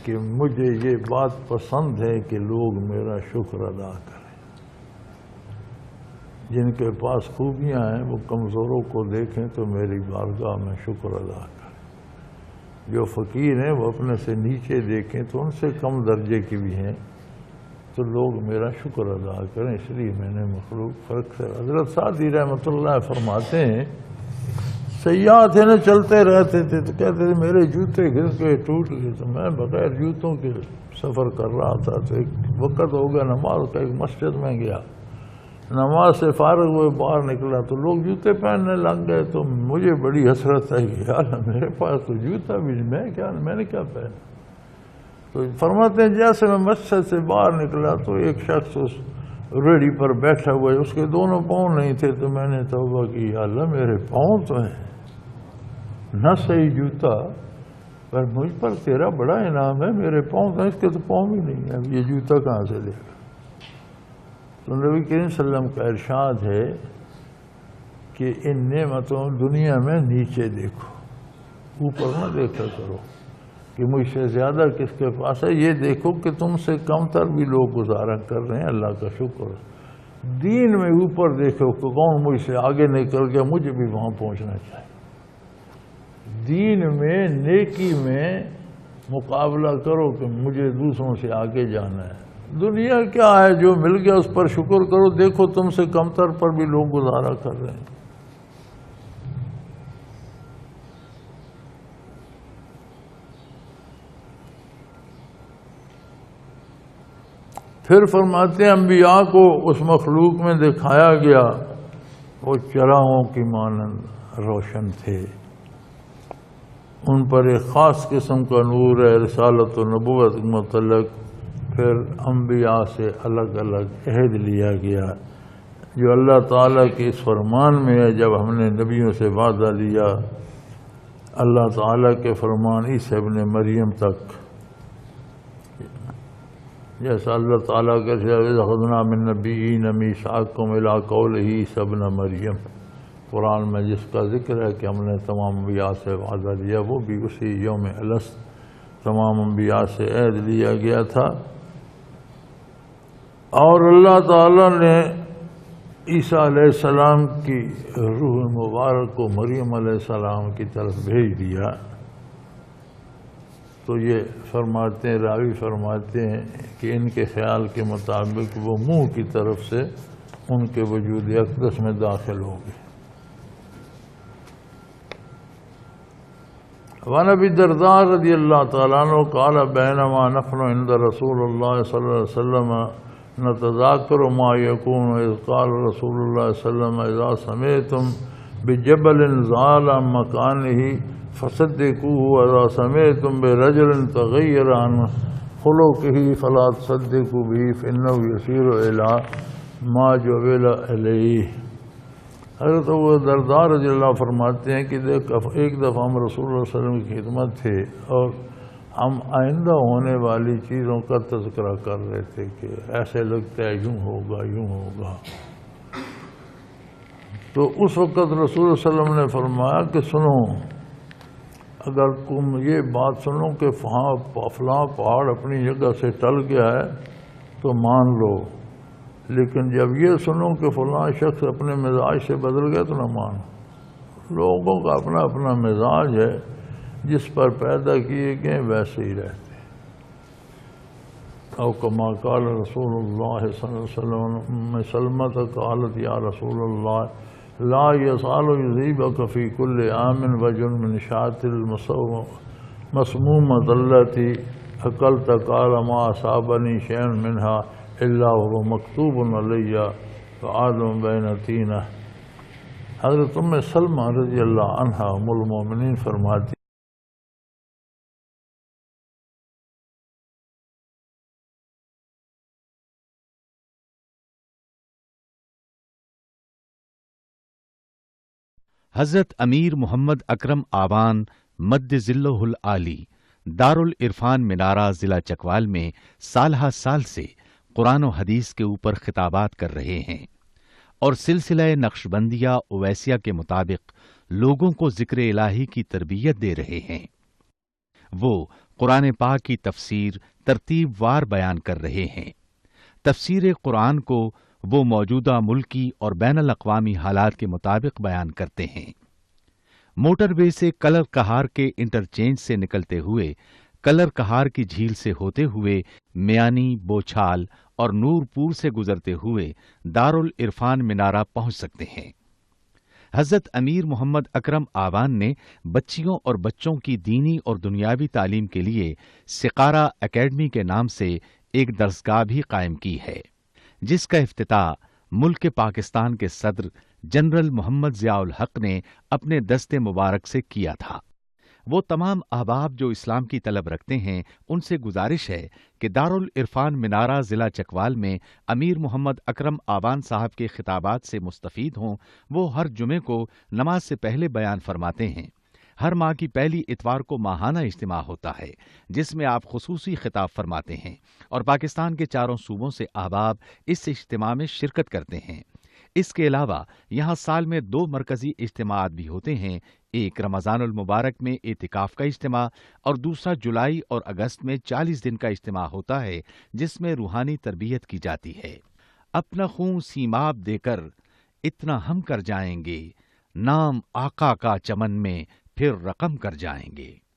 کہ مجھے یہ بات پسند ہے کہ لوگ میرا شکر ادا کریں. جن کے پاس خوبیاں ہیں وہ کمزوروں کو دیکھیں تو میری بارگاہ میں شکر ادا کریں. جو فقیر ہیں وہ اپنے سے نیچے دیکھیں تو ان سے کم درجے کی بھی ہیں تو لوگ میرا شکر ادا کریں. اس لیے میں نے مخلوق فرق سے. حضرت سعدی رحمۃ اللہ فرماتے ہیں سیاح تھے نا، چلتے رہتے تھے تو کہتے تھے میرے جوتے گھس گئے، ٹوٹ گئے. تو میں بغیر جوتوں کے سفر کر رہا تھا تو ایک وقت ہو گیا نماز کا، ایک مسجد میں گیا، نماز سے فارغ ہوئے باہر نکلا تو لوگ جوتے پہننے لگ گئے. تو مجھے بڑی حسرت آئی کہ یار میرے پاس تو جوتا بھی نہیں، میں نے کیا پہنا. تو فرماتے ہیں جیسے میں مسجد سے باہر نکلا تو ایک شخص اس ریڑھی پر بیٹھا ہوا ہے، اس کے دونوں پاؤں نہیں تھے. تو میں نے توبہ کی یا اللہ میرے پاؤں تو ہیں، نہ صحیح جوتا، پر مجھ پر تیرا بڑا انعام ہے، میرے پاؤں تو، اس کے تو پاؤں بھی نہیں ہیں، یہ جوتا کہاں سے لے گا. تو نبی کریم صلی اللہ علیہ وسلم کا ارشاد ہے کہ ان نعمتوں دنیا میں نیچے دیکھو، اوپر نہ دیکھا کرو کہ مجھ سے زیادہ کس کے پاس ہے. یہ دیکھو کہ تم سے کم تر بھی لوگ گزارا کر رہے ہیں، اللہ کا شکر. دین میں اوپر دیکھو کہ کون مجھ سے آگے نکل گیا، مجھے بھی وہاں پہنچنا چاہیے. دین میں نیکی میں مقابلہ کرو کہ مجھے دوسروں سے آگے جانا ہے. دنیا کیا ہے، جو مل گیا اس پر شکر کرو. دیکھو تم سے کم تر پر بھی لوگ گزارا کر رہے ہیں. پھر فرماتے ہیں انبیاء کو اس مخلوق میں دکھایا گیا، وہ چراغوں کی مانند روشن تھے، ان پر ایک خاص قسم کا نور ہے، رسالت و نبوت متعلق. پھر انبیاء سے الگ الگ عہد لیا گیا، جو اللہ تعالیٰ کے اس فرمان میں ہے جب ہم نے نبیوں سے وعدہ لیا اللہ تعالیٰ کے فرمان عیسی ابن مریم تک، جیسا اللہ تعالیٰ کے اخذنا من نبیین میثاقکم الی قولہ عیسی ابن مریم، قرآن میں جس کا ذکر ہے کہ ہم نے تمام انبیاء سے وعدہ لیا، وہ بھی اسی یوم الست تمام انبیاء سے عہد لیا گیا تھا۔ اور اللہ تعالیٰ نے عیسیٰ علیہ السلام کی روح مبارک کو مریم علیہ السلام کی طرف بھیج دیا۔ تو یہ فرماتے ہیں، راوی فرماتے ہیں کہ ان کے خیال کے مطابق وہ منہ کی طرف سے ان کے وجود اقدس میں داخل ہو گئے۔ وعن ابی الدرداء رضی اللہ تعالیٰ عنہ قال بینما نحن عند رسول اللہ صلی اللہ علیہ وسلم نتذاکر ما یکون اذ قال رسول اللہ صلی اللہ علیہ وسلم اذا سمعتم بجبل زال عن مکانہ فصدقوه واذا سمعتم برجل تغیر عن خلقہ فلا تصدقوا به فانه یسیر الی ما جبل الیہ۔ حضرت ابو الدرداء رضی اللہ فرماتے ہیں کہ ایک دفعہ ہم رسول اللہ صلی اللہ علیہ وسلم کی خدمت تھے اور ہم آئندہ ہونے والی چیزوں کا تذکرہ کر رہے تھے کہ ایسے لگتا ہے یوں ہوگا یوں ہوگا۔ تو اس وقت رسول اللہ صلی اللہ علیہ وسلم نے فرمایا کہ سنو، اگر تم یہ بات سنو کہ فلاں پہاڑ اپنی جگہ سے ٹل گیا ہے تو مان لو، لیکن جب یہ سنو کہ فلاں شخص اپنے مزاج سے بدل گیا تو نہ مانو۔ لوگوں کا اپنا اپنا مزاج ہے، جس پر پیدا کیے گئے ویسے ہی رہتے ہیں۔ او کما قال رسول اللہ صلی اللہ علیہ وسلم سلمۃ قالت یا رسول اللہ لا یزال یصیبک فی کل عام وجن من شاۃ المسمومۃ التی اکلت قال ما اصابنی شیء منها الا هو مکتوب علی وآدم بین تینہ۔ حضرت ام سلمہ رضی اللہ عنہا ام المومنین فرماتی حضرت امیر محمد اکرم آوان مد ظلہ العالی دارالعرفان منارہ ضلع چکوال میں سال ہر سال سے قرآن و حدیث کے اوپر خطابات کر رہے ہیں اور سلسلہ نقشبندیہ اویسیہ کے مطابق لوگوں کو ذکر الہی کی تربیت دے رہے ہیں۔ وہ قرآن پاک کی تفسیر ترتیب وار بیان کر رہے ہیں۔ تفسیر قرآن کو وہ موجودہ ملکی اور بین الاقوامی حالات کے مطابق بیان کرتے ہیں۔ موٹر وے سے کلر کہار کے انٹرچینج سے نکلتے ہوئے کلر کہار کی جھیل سے ہوتے ہوئے میانی، بوچھال اور نور پور سے گزرتے ہوئے دارالعرفان منارہ پہنچ سکتے ہیں۔ حضرت امیر محمد اکرم آوان نے بچیوں اور بچوں کی دینی اور دنیاوی تعلیم کے لیے سقارہ اکیڈمی کے نام سے ایک درسگاہ بھی قائم کی ہے، جس کا افتتاح ملک پاکستان کے صدر جنرل محمد ضیاء الحق نے اپنے دست مبارک سے کیا تھا۔ وہ تمام احباب جو اسلام کی طلب رکھتے ہیں ان سے گزارش ہے کہ دارالعرفان منارہ ضلع چکوال میں امیر محمد اکرم آوان صاحب کے خطابات سے مستفید ہوں۔ وہ ہر جمعے کو نماز سے پہلے بیان فرماتے ہیں۔ ہر ماہ کی پہلی اتوار کو ماہانہ اجتماع ہوتا ہے جس میں آپ خصوصی خطاب فرماتے ہیں اور پاکستان کے چاروں صوبوں سے احباب اس اجتماع میں شرکت کرتے ہیں۔ اس کے علاوہ یہاں سال میں 2 مرکزی اجتماعات بھی ہوتے ہیں، ایک رمضان المبارک میں اعتکاف کا اجتماع اور دوسرا جولائی اور اگست میں 40 دن کا اجتماع ہوتا ہے جس میں روحانی تربیت کی جاتی ہے۔ اپنا خون سیماب دے کر اتنا ہم کر جائیں گے، نام آقا کا چمن میں پھر رقم کر جائیں گے۔